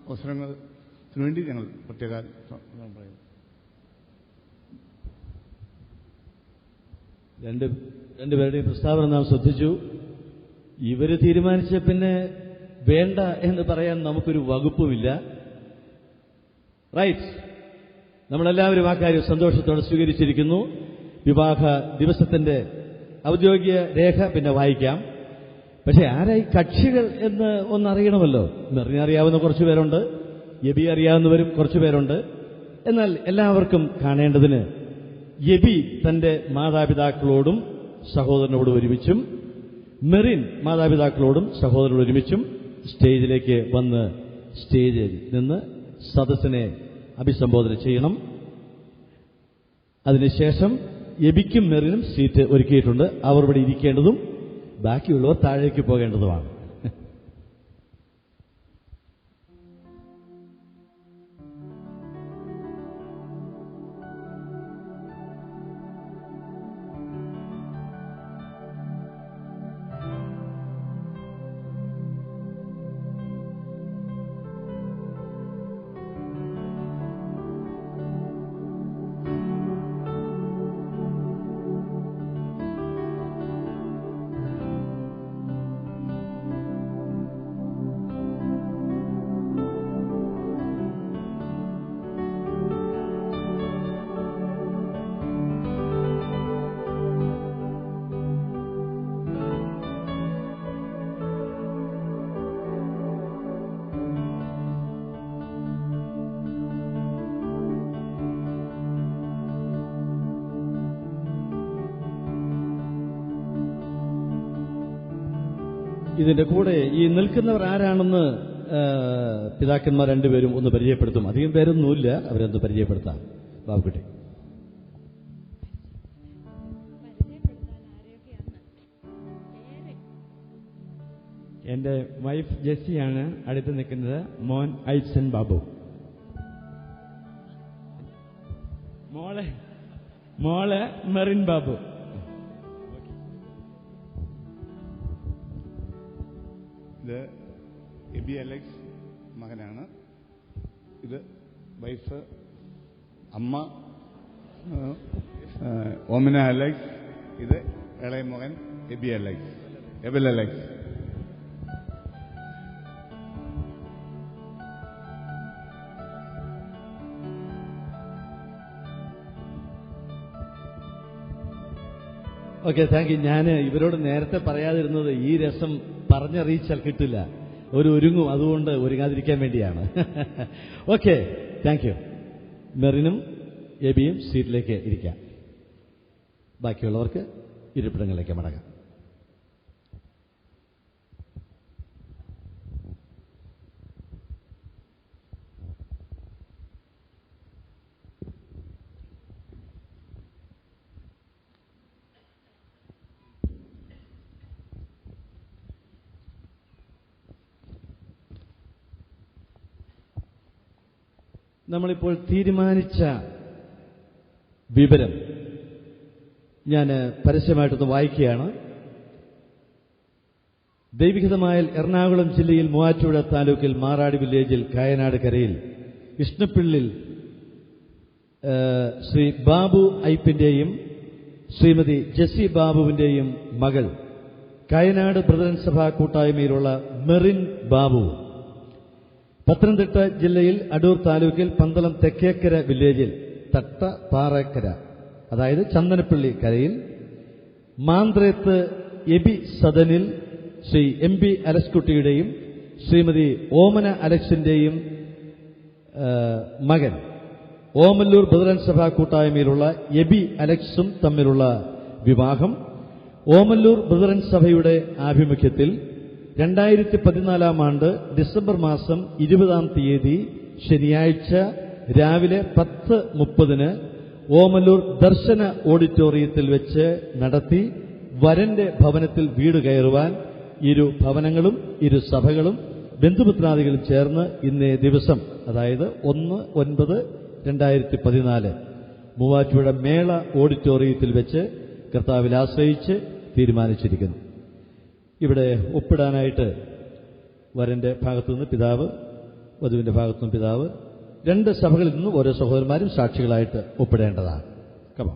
അവസരത്തിന് വേണ്ടി ഞങ്ങൾ പ്രത്യേക പറയുന്നു. രണ്ടുപേരുടെയും പ്രസ്താവന നാം ശ്രദ്ധിച്ചു. ഇവര് തീരുമാനിച്ച പിന്നെ വേണ്ട എന്ന് പറയാൻ നമുക്കൊരു വകുപ്പുമില്ല. റൈറ്റ്, നമ്മളെല്ലാവരും ആ കാര്യം സന്തോഷത്തോടെ സ്വീകരിച്ചിരിക്കുന്നു. വിവാഹ ദിവസത്തിന്റെ ഔദ്യോഗിക രേഖ പിന്നെ വായിക്കാം. പക്ഷെ ആരായി കക്ഷികൾ എന്ന് ഒന്നറിയണമല്ലോ. അറിയാവുന്ന കുറച്ചു പേരുണ്ട്, എബി അറിയാവുന്നവരും കുറച്ചു പേരുണ്ട്. എന്നാൽ എല്ലാവർക്കും കാണേണ്ടതിന് എബി തന്റെ മാതാപിതാക്കളോടും സഹോദരനോടും ഒരുമിച്ചും മെറിൻ മാതാപിതാക്കളോടും സഹോദരനോട് ഒരുമിച്ചും സ്റ്റേജിലേക്ക് വന്ന് സ്റ്റേജിൽ നിന്ന് സദസ്സിനെ അഭിസംബോധന ചെയ്യണം. അതിനുശേഷം എബിക്കും മെറിനും സീറ്റ് ഒരുക്കിയിട്ടുണ്ട്. അവർ ഇവിടെ ഇരിക്കേണ്ടതും ബാക്കിയുള്ളവർ താഴേക്ക് പോകേണ്ടതുമാണ്. ഇതിന്റെ കൂടെ ഈ നിൽക്കുന്നവർ ആരാണെന്ന് പിതാക്കന്മാർ രണ്ടുപേരും ഒന്ന് പരിചയപ്പെടുത്തും. അധികം പേരൊന്നുമില്ല, അവരൊന്ന് പരിചയപ്പെടുത്താം. ബാബുക്കുട്ടി. എന്റെ വൈഫ് ജെസ്സിയാണ് അടുത്ത് നിൽക്കുന്നത്. മോൻ ഐസൻ ബാബു. മോള് മെറിൻ ബാബു. ഇത് എബി അലക്സ് മകനാണ്. ഇത് വൈഫ് അമ്മ ഓമന അലക്സ്. ഇത് ഇളയ മകൻ Eby Alex, Abel Alex. Okay, thank you. ഞാൻ ഇവരോട് നേരത്തെ പറയാതിരുന്നത് ഈ രസം പറഞ്ഞറിയിച്ചാൽ കിട്ടില്ല. ഒരുങ്ങും, അതുകൊണ്ട് ഒരുങ്ങാതിരിക്കാൻ വേണ്ടിയാണ്. Okay, thank you. മെറിനും എബിയും സീറ്റിലേക്ക് ഇരിക്കാം. ബാക്കിയുള്ളവർക്ക് ഇരിപ്പിടങ്ങളിലേക്ക് മടങ്ങാം. നമ്മളിപ്പോൾ തീരുമാനിച്ച വിവരം ഞാൻ പരസ്യമായിട്ടൊന്ന് വായിക്കുകയാണ്. ദൈവികതമായാൽ എറണാകുളം ജില്ലയിൽ മൂവാറ്റുപുഴ താലൂക്കിൽ മാറാടി വില്ലേജിൽ കായനാട് കരയിൽ വിഷ്ണുപ്പിള്ളിൽ ശ്രീ ബാബു ഐപ്പിന്റെയും ശ്രീമതി ജെസ്സി ബാബുവിന്റെയും മകൾ കായനാട് ബ്രദറൻ സഭാ കൂട്ടായ്മയിലുള്ള മെറിൻ ബാബു, പത്തനംതിട്ട ജില്ലയിൽ അടൂർ താലൂക്കിൽ പന്തളം തെക്കേക്കര വില്ലേജിൽ തട്ടപ്പാറക്കര, അതായത് ചന്ദനപ്പള്ളി കരയിൽ മാന്ത്രേത്ത് എബി സദനിൽ ശ്രീ എം ബി അലക്സ്കുട്ടിയുടെയും ശ്രീമതി ഓമന അലക്സിന്റെയും മകൻ ഓമല്ലൂർ ബ്രദറൻ സഭാ കൂട്ടായ്മയിലുള്ള എബി അലക്സും തമ്മിലുള്ള വിവാഹം ഓമല്ലൂർ ബ്രദറൻ സഭയുടെ ആഭിമുഖ്യത്തിൽ 2014 ആണ്ട് ഡിസംബർ മാസം 20-ാം തീയതി ശനിയാഴ്ച രാവിലെ 10:30 ഓമല്ലൂർ ദർശന ഓഡിറ്റോറിയത്തിൽ വെച്ച് നടത്തി വരന്റെ ഭവനത്തിൽ വീട് കയറുവാൻ ഇരു ഭവനങ്ങളും ഇരു സഭകളും ബന്ധുമിത്രാദികളും ചേർന്ന് ഇന്നേ ദിവസം, അതായത് 1/9/2014 മൂവാറ്റുപുഴ മേള ഓഡിറ്റോറിയത്തിൽ വെച്ച് കർത്താവിൽ ആശ്രയിച്ച് തീരുമാനിച്ചിരിക്കുന്നു. ഇവിടെ ഒപ്പിടാനായിട്ട് വരന്റെ ഭാഗത്തുനിന്ന് പിതാവ്, വധുവിന്റെ ഭാഗത്തുനിന്ന് പിതാവ്, 2 സഭകളിൽ നിന്നും ഓരോ സഹോദരന്മാരും സാക്ഷികളായിട്ട് ഒപ്പിടേണ്ടതാണ്. കമാ.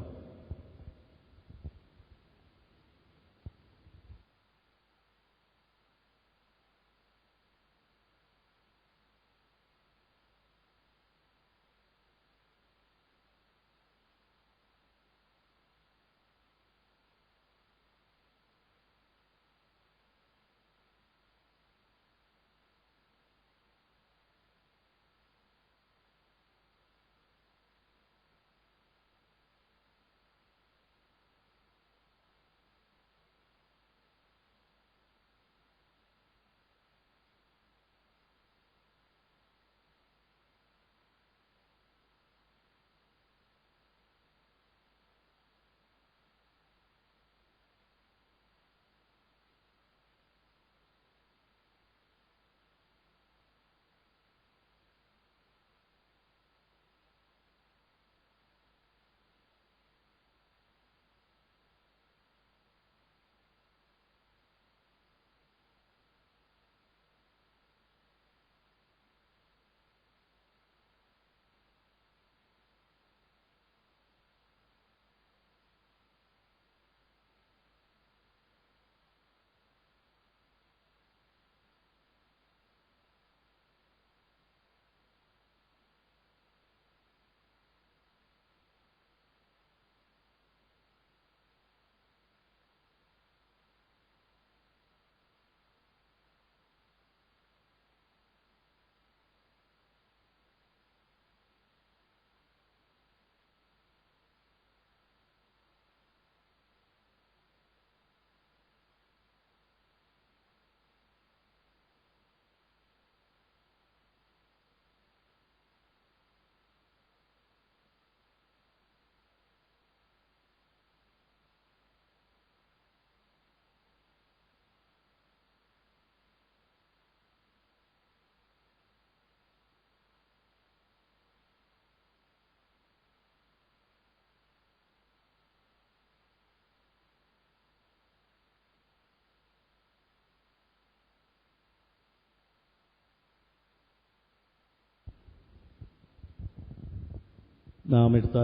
നാം എടുത്ത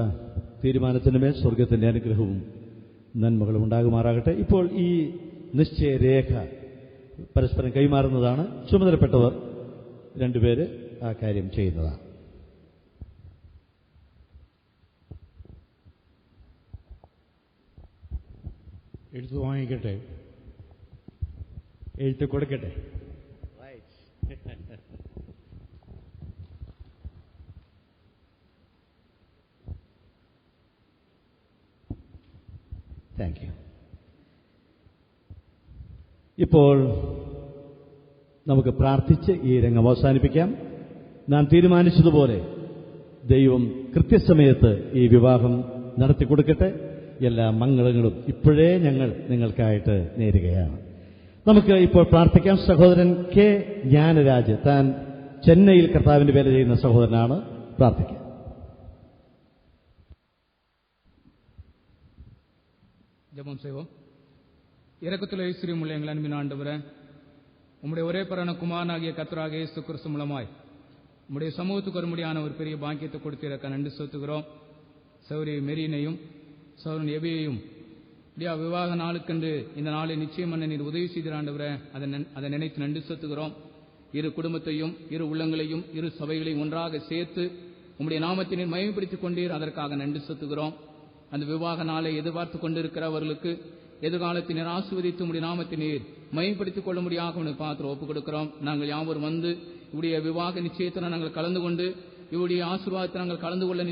തീരുമാനത്തിന് മേൽ സ്വർഗത്തിന്റെ അനുഗ്രഹവും നന്മകളും ഉണ്ടാകുമാറാകട്ടെ. ഇപ്പോൾ ഈ നിശ്ചയരേഖ പരസ്പരം കൈമാറുന്നതാണ്. ചുമതലപ്പെട്ടവർ 2 പേര് ആ കാര്യം ചെയ്യുന്നതാണ്. എഴുത്ത് വാങ്ങിക്കട്ടെ, എഴുത്ത് കൊടുക്കട്ടെ. Thank you. ഇപ്പോൾ നമുക്ക് പ്രാർത്ഥിച്ച് ഈ രംഗം അവസാനിപ്പിക്കാം. നാം തീരുമാനിച്ചതുപോലെ ദൈവം കൃത്യസമയത്ത് ഈ വിവാഹം നടത്തിക്കൊടുക്കട്ടെ. എല്ലാ മംഗളങ്ങളും ഇപ്പോഴേ ഞങ്ങൾ നിങ്ങൾക്കായിട്ട് നേരുകയാണ്. നമുക്ക് ഇപ്പോൾ പ്രാർത്ഥിക്കാം. സഹോദരൻ കെ ജ്ഞാനരാജ്, താൻ ചെന്നൈയിൽ കർത്താവിന്റെ വേല ചെയ്യുന്ന സഹോദരനാണ്. പ്രാർത്ഥിക്കാം. ஜெபம் செய்வோம். இரக்கத்தில் ஐஸ்வர்யமுள்ள எங்கள் அன்பின் ஆண்டவரே, உம்முடைய ஒரே பிறன குமாரனாகிய கர்த்தராக இயேசு கிறிஸ்து மூலமாய் உம்முடைய சமூகத்துக்கு வரும்படியான ஒரு பெரிய பாக்கியத்தை கொடுத்திருக்க நன்றி செலுத்துகிறோம். சௌரி மெரினையும் சௌரன் எபியையும் விவாக நாளுக்கென்று இந்த நாளை நிச்சயம் பண்ண நீர் உதவி செய்கிற ஆண்டவரே, அதை நினைத்து நன்றி செலுத்துகிறோம். இரு குடும்பத்தையும், இரு உள்ளங்களையும், இரு சபைகளையும் ஒன்றாக சேர்த்து உம்முடைய நாமத்தை நீர் மகிமைப்படுத்திக் கொண்டீர். அதற்காக நன்றி செலுத்துகிறோம். அந்த விவாக நாளை எதிர்பார்த்து கொண்டிருக்கிறவர்களுக்கு எதிர்காலத்தை நீர் ஆசீர்வதித்து உம்முடைய நாமத்தை நீர் மகிமைப்படுத்திக் கொள்ள முடியாக உனக்கு பாத்திரம் ஒப்புக் கொடுக்கிறோம். நாங்கள் யாவரும் வந்து இவருடைய விவாக நிச்சயத்தில் நாங்கள் கலந்து கொண்டு இவருடைய ஆசீர்வாதத்தை நாங்கள் கலந்து கொள்ள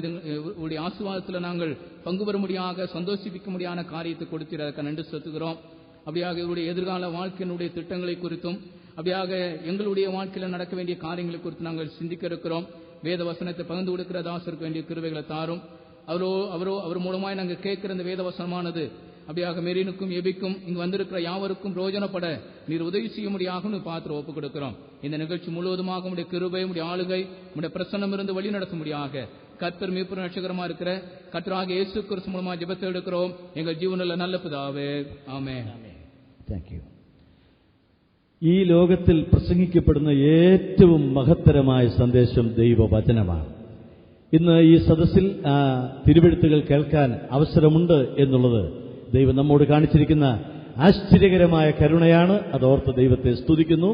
இவருடைய ஆசீர்வாதத்தில் நாங்கள் பங்கு பெறும்படியாக சந்தோஷிப்பிக்க முடியாத காரியத்தை கொடுத்து அதற்கு நன்றி செலுத்துகிறோம். அப்படியாக இவருடைய எதிர்கால வாழ்க்கையினுடைய திட்டங்களை குறித்தும் அப்படியாக எங்களுடைய வாழ்க்கையில் நடக்க வேண்டிய காரியங்களை குறித்து நாங்கள் சிந்திக்க இருக்கிறோம். வேத வசனத்தை பகிர்ந்து கொடுக்கிற தாசருக்கு வேண்டிய கிருபைகளை தாரும். அவர் மூலமாய் நாங்கள் கேட்கிற இந்த வேத வசனமானது அப்படியாக மெரினுக்கும் எபிக்கும் இங்கு வந்திருக்கிற யாவருக்கும் பிரயோஜனப்பட நீர் உதவி செய்ய முடியாக பாத்திரம் ஒப்புக் கொடுக்கிறோம். இந்த நிகழ்ச்சி முழுவதுமாக உடைய கிருபை, உடைய ஆளுகை, உடைய பிரசன்னம் இருந்து வழி நடத்த முடியாக கர்த்தர் மீட்பர் ரட்சகரமா இருக்கிற கர்த்தராகிய இயேசு கிறிஸ்து மூலமா ஜெபத்தை எடுக்கிறோம் எங்கள் ஜீவனில் நல்ல பிதாவே, ஆமென். Thank you. ഈ ലോകത്തിൽ പ്രസംഗിക്കപ്പെടുന്ന ഏറ്റവും മഹത്തരമായ സന്ദേശം ദൈവവചനമാണ്. ഇന്ന് ഈ സദസ്സിൽ ആ തിരുവെഴുത്തുകൾ കേൾക്കാൻ അവസരമുണ്ട് എന്നുള്ളത് ദൈവം നമ്മോട് കാണിച്ചിരിക്കുന്ന ആശ്ചര്യകരമായ കരുണയാണ്. അതോർത്ത് ദൈവത്തെ സ്തുതിക്കുന്നു.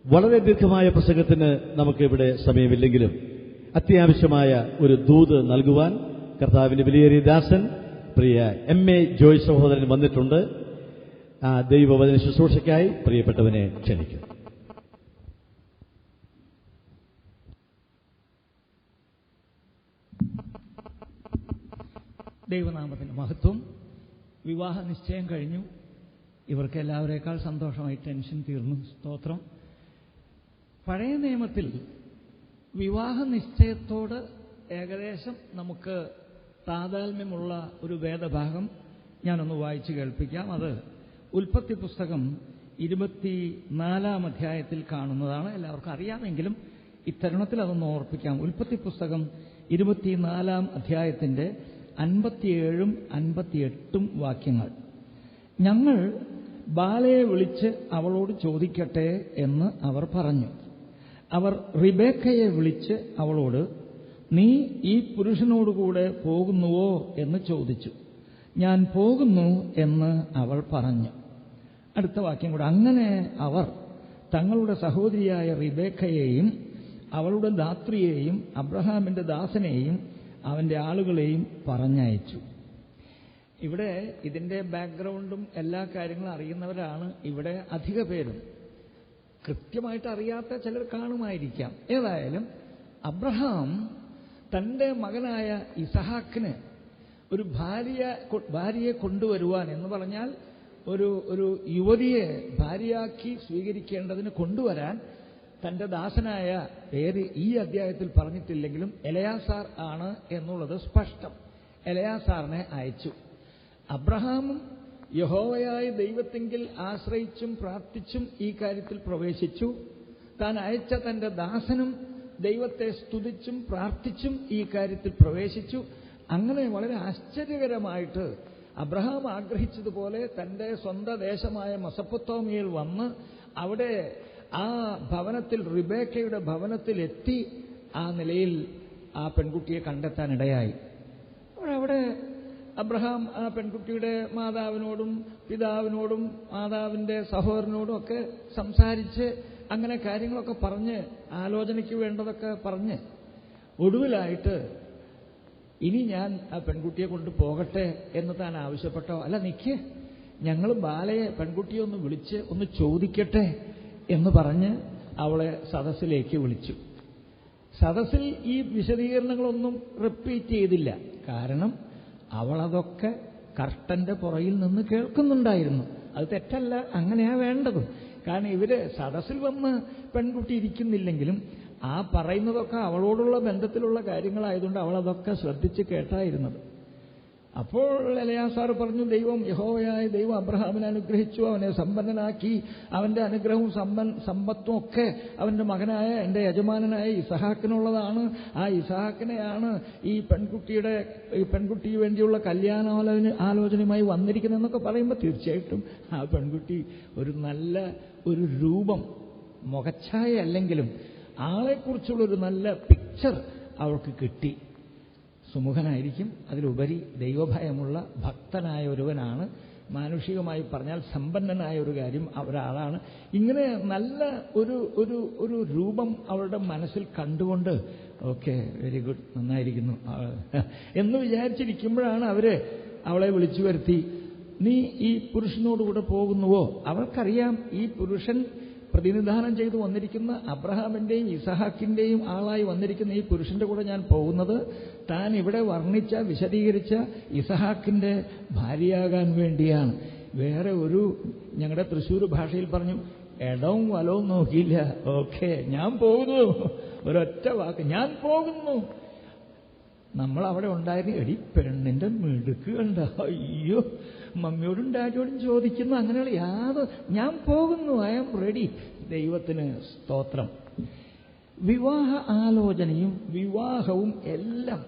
വളരെ ദീർഘമായ പ്രസംഗത്തിന് നമുക്കിവിടെ സമയമില്ലെങ്കിലും അത്യാവശ്യമായ ഒരു ദൂത് നൽകുവാൻ കർത്താവിന്റെ വിലയേറിയ ദാസൻ പ്രിയ എം.എ. ജോയ് സഹോദരൻ വന്നിട്ടുണ്ട്. ആ ദൈവവചന ശുശ്രൂഷയ്ക്കായി പ്രിയപ്പെട്ടവനെ ക്ഷണിക്കും. ദൈവനാമത്തിന് മഹത്വം. വിവാഹ നിശ്ചയം കഴിഞ്ഞു. ഇവർക്ക് എല്ലാവരേക്കാൾ സന്തോഷമായി ടെൻഷൻ തീർന്നു. സ്തോത്രം. പഴയ നിയമത്തിൽ വിവാഹ നിശ്ചയത്തോട് ഏകദേശം നമുക്ക് താതാത്മ്യമുള്ള ഒരു വേദഭാഗം ഞാനൊന്ന് വായിച്ചു കേൾപ്പിക്കാം. അത് ഉൽപ്പത്തി പുസ്തകം 24 അധ്യായത്തിൽ കാണുന്നതാണ്. എല്ലാവർക്കും അറിയാമെങ്കിലും ഇത്തരുണത്തിൽ അതൊന്ന് ഓർപ്പിക്കാം. ഉൽപ്പത്തി പുസ്തകം 24 അധ്യായത്തിന്റെ 57 58 വാക്യങ്ങൾ. ഞങ്ങൾ ബാലയെ വിളിച്ച് അവളോട് ചോദിക്കട്ടെ എന്ന് അവർ പറഞ്ഞു. അവർ റിബേക്കയെ വിളിച്ച് അവളോട്, നീ ഈ പുരുഷനോടുകൂടെ പോകുന്നുവോ എന്ന് ചോദിച്ചു. ഞാൻ പോകുന്നു എന്ന് അവൾ പറഞ്ഞു. അടുത്ത വാക്യം കൂടെ. അങ്ങനെ അവർ തങ്ങളുടെ സഹോദരിയായ റിബേക്കയെയും അവളുടെ ധാത്രിയെയും അബ്രഹാമിന്റെ ദാസനെയും അവന്റെ ആളുകളെയും പറഞ്ഞയച്ചു. ഇവിടെ ഇതിന്റെ ബാക്ക്ഗ്രൗണ്ടും എല്ലാ കാര്യങ്ങളും അറിയുന്നവരാണ് ഇവിടെ അധിക പേരും. കൃത്യമായിട്ട് അറിയാത്ത ചിലർ കാണുമായിരിക്കാം. ഏതായാലും അബ്രഹാം തന്റെ മകനായ ഇസഹാക്കിന് ഒരു ഭാര്യയെ കൊണ്ടുവരുവാൻ എന്ന് പറഞ്ഞാൽ ഒരു യുവതിയെ ഭാര്യയാക്കി സ്വീകരിക്കേണ്ടതിന് കൊണ്ടുവരാൻ തന്റെ ദാസനായ പേര് ഈ അധ്യായത്തിൽ പറഞ്ഞിട്ടില്ലെങ്കിലും എലയാസാർ ആണ് എന്നുള്ളത് സ്പഷ്ടം. എലയാസാറിനെ അയച്ചു. അബ്രഹാമും യഹോവയായ ദൈവത്തിങ്കിൽ ആശ്രയിച്ചും പ്രാർത്ഥിച്ചും ഈ കാര്യത്തിൽ പ്രവേശിച്ചു. താൻ അയച്ച തന്റെ ദാസനും ദൈവത്തെ സ്തുതിച്ചും പ്രാർത്ഥിച്ചും ഈ കാര്യത്തിൽ പ്രവേശിച്ചു. അങ്ങനെ വളരെ ആശ്ചര്യകരമായിട്ട് അബ്രഹാം ആഗ്രഹിച്ചതുപോലെ തന്റെ സ്വന്തം ദേശമായ മെസൊപ്പൊത്താമിയയിൽ വന്ന് അവിടെ ആ ഭവനത്തിൽ റിബേക്കയുടെ ഭവനത്തിൽ എത്തി ആ നിലയിൽ ആ പെൺകുട്ടിയെ കണ്ടെത്താനിടയായി. അവിടെ അബ്രഹാം ആ പെൺകുട്ടിയുടെ മാതാവിനോടും പിതാവിനോടും മാതാവിന്റെ സഹോദരനോടും ഒക്കെ സംസാരിച്ച് അങ്ങനെ കാര്യങ്ങളൊക്കെ പറഞ്ഞ് ആലോചനയ്ക്ക് വേണ്ടതൊക്കെ പറഞ്ഞ് ഒടുവിലായിട്ട് ഇനി ഞാൻ ആ പെൺകുട്ടിയെ കൊണ്ട് പോകട്ടെ എന്ന് താൻ ആവശ്യപ്പെട്ടോ. അല്ല, നിക്ക്, ഞങ്ങൾ ബാലയെ പെൺകുട്ടിയെ ഒന്ന് വിളിച്ച് ഒന്ന് ചോദിക്കട്ടെ എന്ന് പറഞ്ഞ് അവളെ സദസ്സിലേക്ക് വിളിച്ചു. സദസ്സിൽ ഈ വിശദീകരണങ്ങളൊന്നും റിപ്പീറ്റ് ചെയ്തില്ല. കാരണം അവളതൊക്കെ കർട്ടന്റെ പുറയിൽ നിന്ന് കേൾക്കുന്നുണ്ടായിരുന്നു. അത് തെറ്റല്ല, അങ്ങനെയാ വേണ്ടത്. കാരണം ഇവര് സദസ്സിൽ വന്ന് പെൺകുട്ടി ഇരിക്കുന്നില്ലെങ്കിലും ആ പറയുന്നതൊക്കെ അവളോടുള്ള ബന്ധത്തിലുള്ള കാര്യങ്ങളായതുകൊണ്ട് അവളതൊക്കെ ശ്രദ്ധിച്ച് കേട്ടായിരുന്നത്. അപ്പോൾ എലയാസാർ പറഞ്ഞു, ദൈവം യഹോവയായ ദൈവം അബ്രഹാമിനെ അനുഗ്രഹിച്ചു, അവനെ സമ്പന്നനാക്കി. അവന്റെ അനുഗ്രഹവും സമ്പത്തും ഒക്കെ അവന്റെ മകനായ എന്റെ യജമാനനായ ഇസഹാക്കിനുള്ളതാണ്. ആ ഇസഹാക്കിനെയാണ് ഈ പെൺകുട്ടിക്ക് വേണ്ടിയുള്ള ആലോചനയുമായി വന്നിരിക്കുന്നതെന്നൊക്കെ പറയുമ്പോൾ തീർച്ചയായിട്ടും ആ പെൺകുട്ടി ഒരു രൂപം, മുഖച്ഛായ അല്ലെങ്കിലും ആളെക്കുറിച്ചുള്ളൊരു നല്ല പിക്ചർ അവൾക്ക് കിട്ടി. സുമുഖനായിരിക്കും, അതിലുപരി ദൈവഭയമുള്ള ഭക്തനായ ഒരുവനാണ്. മാനുഷികമായി പറഞ്ഞാൽ സമ്പന്നനായ ഒരു കാര്യം ഒരാളാണ്. ഇങ്ങനെ നല്ല ഒരു രൂപം അവളുടെ മനസ്സിൽ കണ്ടുകൊണ്ട് ഓക്കെ, വെരി ഗുഡ്, നന്നായിരിക്കുന്നു എന്ന് വിചാരിച്ചിരിക്കുമ്പോഴാണ് അവളെ വിളിച്ചു വരുത്തി. നീ ഈ പുരുഷനോടുകൂടെ പോകുന്നുവോ? അവൾക്കറിയാം ഈ പുരുഷൻ പ്രതിനിധാനം ചെയ്തു വന്നിരിക്കുന്ന അബ്രഹാമിന്റെയും ഇസഹാക്കിന്റെയും ആളായി വന്നിരിക്കുന്ന ഈ പുരുഷന്റെ കൂടെ ഞാൻ പോകുന്നത് താൻ ഇവിടെ വിശദീകരിച്ച ഇസഹാക്കിന്റെ ഭാര്യയാകാൻ വേണ്ടിയാണ്. വേറെ ഞങ്ങളുടെ തൃശ്ശൂർ ഭാഷയിൽ പറഞ്ഞു, ഇടവും വലവും നോക്കിയില്ല. ഓക്കെ, ഞാൻ പോകുന്നു, ഒരൊറ്റ വാക്ക്, ഞാൻ പോകുന്നു. നമ്മൾ അവിടെ ഉണ്ടായിരുന്നു, എടി പെണ്ണിന്റെ മിടുക്ക് കണ്ട, അയ്യോ, മമ്മിയോടും ഡാഡിയോടും ചോദിക്കുന്നു, അങ്ങനെയുള്ള ഞാൻ പോകുന്നു, ഐ ആം റെഡി. ദൈവത്തിന് സ്തോത്രം. വിവാഹ ആലോചനയും വിവാഹവും എല്ലാം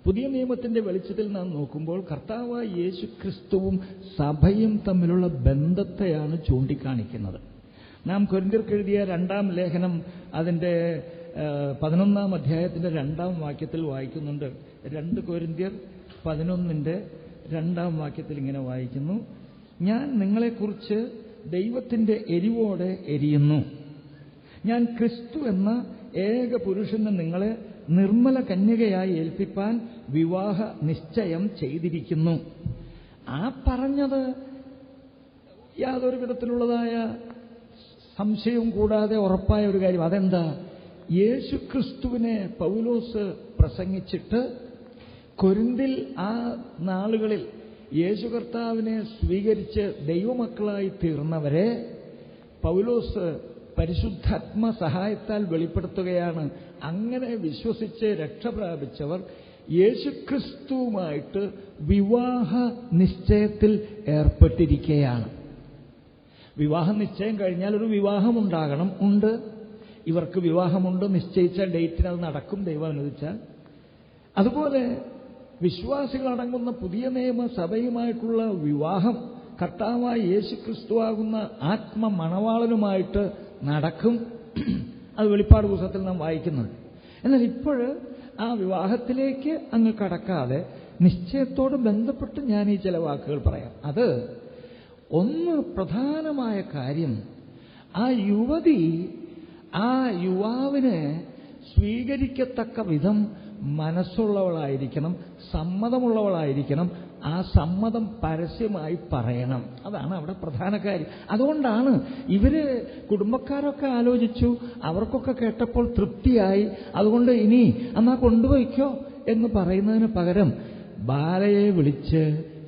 പുതിയ നിയമത്തിന്റെ വെളിച്ചത്തിൽ നാം നോക്കുമ്പോൾ കർത്താവായ യേശു ക്രിസ്തുവും സഭയും തമ്മിലുള്ള ബന്ധത്തെയാണ് ചൂണ്ടിക്കാണിക്കുന്നത്. നാം കൊരിന്ത്യർക്ക് എഴുതിയ 2-ാം ലേഖനം അതിൻ്റെ 11-ാം അധ്യായത്തിൻ്റെ 2-ാം വാക്യത്തിൽ വായിക്കുന്നുണ്ട്. 2 കൊരിന്ത്യർ 11-ന്റെ 2-ാം വാക്യത്തിൽ ഇങ്ങനെ വായിക്കുന്നു: ഞാൻ നിങ്ങളെക്കുറിച്ച് ദൈവത്തിൻ്റെ എരിവോടെ എരിയുന്നു. ഞാൻ ക്രിസ്തു എന്ന ഏക പുരുഷന് നിങ്ങളെ നിർമ്മല കന്യകയായി ഏൽപ്പിപ്പാൻ വിവാഹ നിശ്ചയം ചെയ്തിരിക്കുന്നു. ആ പറഞ്ഞത് യാതൊരു വിധത്തിലുള്ളതായ സംശയവും കൂടാതെ ഉറപ്പായ ഒരു കാര്യം. അതെന്താ? യേശുക്രിസ്തുവിനെ പൗലോസ് പ്രസംഗിച്ചിട്ട് കൊരിന്തിൽ ആ നാളുകളിൽ യേശു കർത്താവിനെ സ്വീകരിച്ച് ദൈവമക്കളായി തീർന്നവരെ പൗലോസ് പരിശുദ്ധാത്മ സഹായത്താൽ വെളിപ്പെടുത്തുകയാണ്. അങ്ങനെ വിശ്വസിച്ച് രക്ഷ പ്രാപിച്ചവർ യേശുക്രിസ്തുവുമായിട്ട് വിവാഹ നിശ്ചയത്തിൽ ഏർപ്പെട്ടിരിക്കുകയാണ്. വിവാഹ നിശ്ചയം കഴിഞ്ഞാൽ ഒരു വിവാഹമുണ്ടാകണം. ഉണ്ട്, ഇവർക്ക് വിവാഹമുണ്ട്. നിശ്ചയിച്ച ഡേറ്റിന് അത് നടക്കും, ദൈവം അനുവദിച്ചാൽ. അതുപോലെ വിശ്വാസികളടങ്ങുന്ന പുതിയ നിയമ സഭയുമായിട്ടുള്ള വിവാഹം കർത്താവായ യേശുക്രിസ്തുവാകുന്ന ആത്മമണവാളനുമായിട്ട് നടക്കും. അത് വെളിപ്പാട് പുസ്തകത്തിൽ നാം വായിക്കുന്നുണ്ട്. എന്നാൽ ഇപ്പോൾ ആ വിവാഹത്തിലേക്ക് അങ്ങ് കടക്കാതെ നിശ്ചയത്തോട് ബന്ധപ്പെട്ട് ഞാൻ ഈ ചില വാക്കുകൾ പറയാം. അത് ഒന്ന് പ്രധാനമായ കാര്യം, ആ യുവതി ആ യുവാവിനെ സ്വീകരിക്കത്തക്ക വിധം മനസ്സുള്ളവളായിരിക്കണം, സമ്മതമുള്ളവളായിരിക്കണം. ആ സമ്മതം പരസ്യമായി പറയണം. അതാണ് അവിടെ പ്രധാന കാര്യം. അതുകൊണ്ടാണ് ഇവര് കുടുംബക്കാരൊക്കെ ആലോചിച്ചു, അവർക്കൊക്കെ കേട്ടപ്പോൾ തൃപ്തിയായി. അതുകൊണ്ട് ഇനി എന്നാ കൊണ്ടുപോയിക്കോ എന്ന് പറയുന്നതിന് പകരം ബാലയെ വിളിച്ച്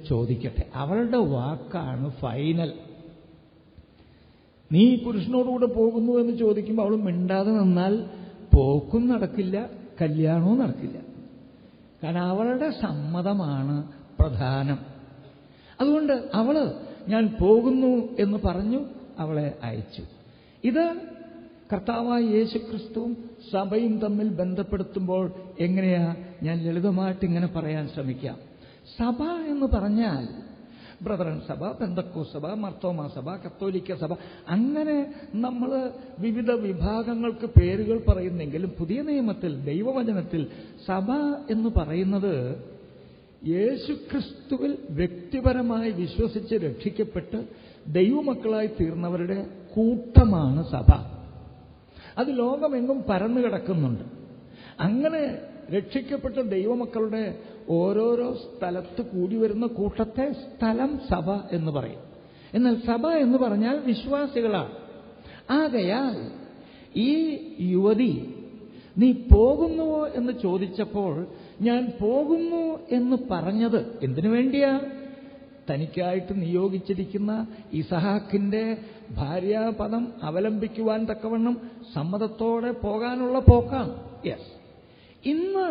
ചോദിക്കട്ടെ. അവളുടെ വാക്കാണ് ഫൈനൽ. നീ പുരുഷനോടുകൂടെ പോകുന്നു എന്ന് ചോദിക്കുമ്പോൾ അവൾ മിണ്ടാതെ നിന്നാൽ പോക്കും നടക്കില്ല, കല്യാണവും നടക്കില്ല. കാരണം അവളുടെ സമ്മതമാണ് പ്രധാനം. അതുകൊണ്ട് അവള് ഞാൻ പോകുന്നു എന്ന് പറഞ്ഞു, അവളെ അയച്ചു. ഇത് കർത്താവായ യേശുക്രിസ്തുവും സഭയും തമ്മിൽ ബന്ധപ്പെടുത്തുമ്പോൾ എങ്ങനെയാ, ഞാൻ ലളിതമായിട്ട് ഇങ്ങനെ പറയാൻ ശ്രമിക്കാം. സഭ എന്ന് പറഞ്ഞാൽ ബ്രദറൻ സഭ, പെന്തക്കോസ്ത് സഭ, മർത്തോമാ സഭ, കത്തോലിക്ക സഭ, അങ്ങനെ നമ്മൾ വിവിധ വിഭാഗങ്ങൾക്ക് പേരുകൾ പറയുന്നെങ്കിലും പുതിയ നിയമത്തിൽ ദൈവവചനത്തിൽ സഭ എന്ന് പറയുന്നത് യേശുക്രിസ്തുവിൽ വ്യക്തിപരമായി വിശ്വസിച്ച് രക്ഷിക്കപ്പെട്ട് ദൈവമക്കളായി തീർന്നവരുടെ കൂട്ടമാണ് സഭ. അത് ലോകമെങ്ങും പരന്നു കിടക്കുന്നുണ്ട്. അങ്ങനെ രക്ഷിക്കപ്പെട്ട ദൈവമക്കളുടെ ഓരോരോ സ്ഥലത്ത് കൂടി വരുന്ന കൂട്ടത്തെ സ്ഥലം സഭ എന്ന് പറയും. എന്നാൽ സഭ എന്ന് പറഞ്ഞാൽ വിശ്വാസികളാണ്. ആകയാൽ ഈ യുവതി നീ പോകുന്നുവോ എന്ന് ചോദിച്ചപ്പോൾ ഞാൻ പോകുന്നു എന്ന് പറഞ്ഞത് എന്തിനു വേണ്ടിയാ? തനിക്കായിട്ട് നിയോഗിച്ചിരിക്കുന്ന ഇസഹാക്കിന്റെ ഭാര്യാപദം അവലംബിക്കുവാൻ തക്കവണ്ണം സമ്മതത്തോടെ പോകാനുള്ള പോക്കാണ്. യെസ്, ഇന്ന്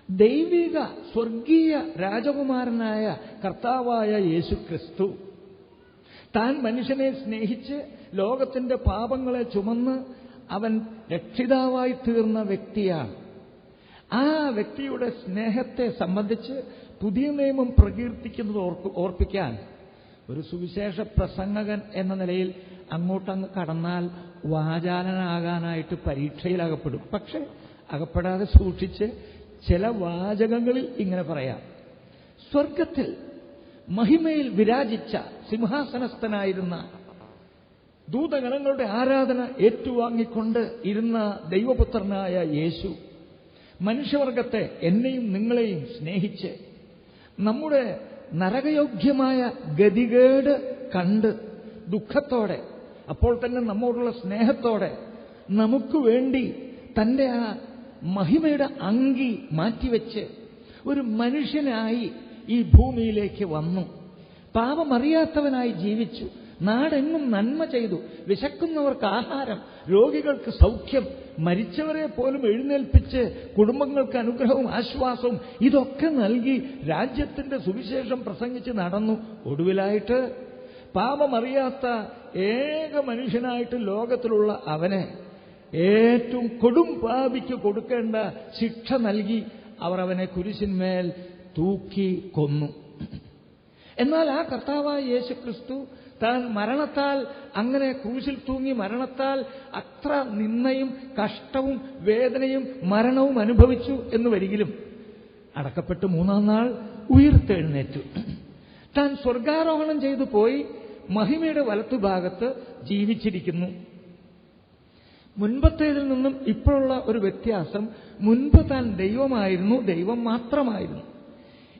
ദൈവിക സ്വർഗീയ രാജകുമാരനായ കർത്താവായ യേശുക്രിസ്തു താൻ മനുഷ്യനെ സ്നേഹിച്ച് ലോകത്തിന്റെ പാപങ്ങളെ ചുമന്ന് അവൻ രക്ഷിതാവായി തീർന്ന വ്യക്തിയാണ്. ആ വ്യക്തിയുടെ സ്നേഹത്തെ സംബന്ധിച്ച് പുതിയ നിയമം പ്രകീർത്തിക്കുന്നത് ഓർപ്പിക്കാൻ ഒരു സുവിശേഷ പ്രസംഗകൻ എന്ന നിലയിൽ അങ്ങോട്ടങ്ങ് കടന്നാൽ വാചാലനാകാനായിട്ട് പരീക്ഷയിലകപ്പെടും. പക്ഷെ അകപ്പെടാതെ സൂക്ഷിച്ച് ചില വാചകങ്ങളിൽ ഇങ്ങനെ പറയാം. സ്വർഗത്തിൽ മഹിമയിൽ വിരാജിച്ച സിംഹാസനസ്ഥനായിരുന്ന ദൂതഗണങ്ങളുടെ ആരാധന ഏറ്റുവാങ്ങിക്കൊണ്ട് ഇരുന്ന ദൈവപുത്രനായ യേശു മനുഷ്യവർഗത്തെ, എന്നെയും നിങ്ങളെയും സ്നേഹിച്ച് നമ്മുടെ നരകയോഗ്യമായ ഗതികേട് കണ്ട് ദുഃഖത്തോടെ, അപ്പോൾ തന്നെ നമ്മോടുള്ള സ്നേഹത്തോടെ നമുക്ക് വേണ്ടി തന്റെ ആ മഹിമയുടെ അങ്കി മാറ്റിവെച്ച് ഒരു മനുഷ്യനായി ഈ ഭൂമിയിലേക്ക് വന്നു. പാപമറിയാത്തവനായി ജീവിച്ചു. നാടെങ്ങും നന്മ ചെയ്തു. വിശക്കുന്നവർക്ക് ആഹാരം, രോഗികൾക്ക് സൗഖ്യം, മരിച്ചവരെ പോലും എഴുന്നേൽപ്പിച്ച് കുടുംബങ്ങൾക്ക് അനുഗ്രഹവും ആശ്വാസവും ഇതൊക്കെ നൽകി രാജ്യത്തിന്റെ സുവിശേഷം പ്രസംഗിച്ച് നടന്നു. ഒടുവിലായിട്ട് പാപമറിയാത്ത ഏക മനുഷ്യനായിട്ട് ലോകത്തിലുള്ള അവനെ ഏറ്റവും കൊടും പാപിക്ക് കൊടുക്കേണ്ട ശിക്ഷ നൽകി അവർ അവനെ കുരിശിന്മേൽ തൂക്കി കൊന്നു. എന്നാൽ ആ കർത്താവായ യേശുക്രിസ്തു താൻ മരണത്താൽ അങ്ങനെ ക്രൂശിൽ തൂങ്ങി മരണത്താൽ അത്ര നിന്ദയും കഷ്ടവും വേദനയും മരണവും അനുഭവിച്ചു എന്ന് വരികിലും അടക്കപ്പെട്ട് മൂന്നാം നാൾ ഉയിർത്തെഴുന്നേറ്റു. താൻ സ്വർഗാരോഹണം ചെയ്തു പോയി മഹിമയുടെ വലത്തുഭാഗത്ത് ജീവിച്ചിരിക്കുന്നു. മുൻപത്തേതിൽ നിന്നും ഇപ്പോഴുള്ള ഒരു വ്യത്യാസം, മുൻപ് താൻ ദൈവമായിരുന്നു, ദൈവം മാത്രമായിരുന്നു.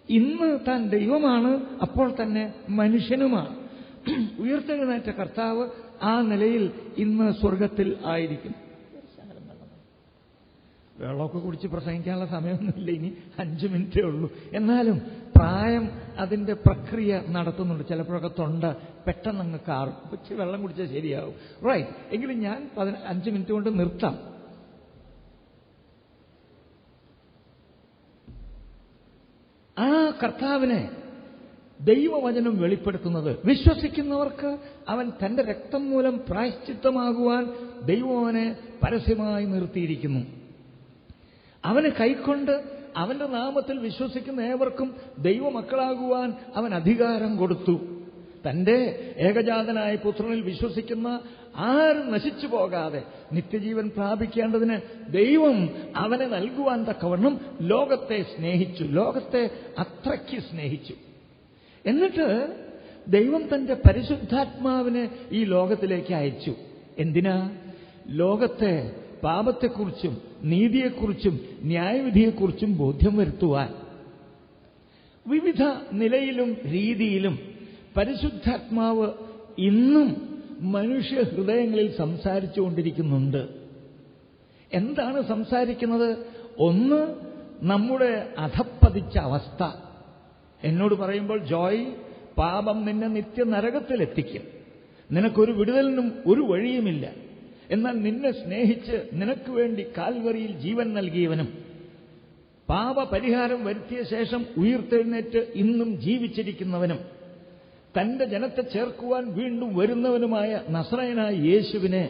ഇന്ന് താൻ ദൈവമാണ്, അപ്പോൾ തന്നെ മനുഷ്യനുമാണ്. ഉയർത്തെഴുന്നേറ്റ കർത്താവ് ആ നിലയിൽ ഇന്ന് സ്വർഗത്തിൽ ആയിരിക്കും. വെള്ളമൊക്കെ കുടിച്ച് പ്രസംഗിക്കാനുള്ള സമയമൊന്നുമില്ല, ഇനി 5 മിനിറ്റേ ഉള്ളൂ. എന്നാലും പ്രായം അതിന്റെ പ്രക്രിയ നടത്തുന്നുണ്ട്. ചിലപ്പോഴൊക്കെ തൊണ്ട പെട്ടെന്നങ്ങ് കാറും. ഇച്ചിരി വെള്ളം കുടിച്ചാൽ ശരിയാവും. റൈറ്റ്, എങ്കിലും ഞാൻ 5 മിനിറ്റ് കൊണ്ട് നിർത്താം. ആ കർത്താവിനെ ദൈവവചനം വെളിപ്പെടുത്തുന്നത് വിശ്വസിക്കുന്നവർക്ക് അവൻ തന്റെ രക്തം മൂലം പ്രായശ്ചിത്തമാകുവാൻ ദൈവം അവനെ പരസ്യമായി നിർത്തിയിരിക്കുന്നു. അവനെ കൈക്കൊണ്ട് അവന്റെ നാമത്തിൽ വിശ്വസിക്കുന്ന ഏവർക്കും ദൈവമക്കളാകുവാൻ അവൻ അധികാരം കൊടുത്തു. തന്റെ ഏകജാതനായ പുത്രനിൽ വിശ്വസിക്കുന്ന ആരും നശിച്ചു പോകാതെ നിത്യജീവൻ പ്രാപിക്കേണ്ടതിന് ദൈവം അവനെ നൽകുവാൻ തക്കവണ്ണം ലോകത്തെ സ്നേഹിച്ചു. ലോകത്തെ അത്രയ്ക്ക് സ്നേഹിച്ചു. എന്നിട്ട് ദൈവം തന്റെ പരിശുദ്ധാത്മാവിനെ ഈ ലോകത്തിലേക്ക് അയച്ചു. എന്തിനാ? ലോകത്തെ പാപത്തെക്കുറിച്ചും നീതിയെക്കുറിച്ചും ന്യായവിധിയെക്കുറിച്ചും ബോധ്യം വരുത്തുവാൻ. വിവിധ നിലയിലും രീതിയിലും പരിശുദ്ധാത്മാവ് ഇന്നും മനുഷ്യ ഹൃദയങ്ങളിൽ സംസാരിച്ചുകൊണ്ടിരിക്കുന്നുണ്ട്. എന്താണ് സംസാരിക്കുന്നത്? ഒന്ന്, നമ്മുടെ അധപ്പതിച്ച അവസ്ഥ. എന്നോട് പറയുമ്പോൾ, ജോയ്, പാപം നിന്നെ നിത്യനരകത്തിലെത്തിക്കും, നിനക്കൊരു വിടുതലിനും ഒരു വഴിയുമില്ല. എന്നാൽ നിന്നെ സ്നേഹിച്ച് നിനക്ക് വേണ്ടി കാൽവറിയിൽ ജീവൻ നൽകിയവനും പാപപരിഹാരം വരുത്തിയ ശേഷം ഉയിർത്തെഴുന്നേറ്റ് ഇന്നും ജീവിച്ചിരിക്കുന്നവനും തന്റെ ജനത്തെ ചേർക്കുവാൻ വീണ്ടും വരുന്നവനുമായ നസറയനായ യേശുവിനെ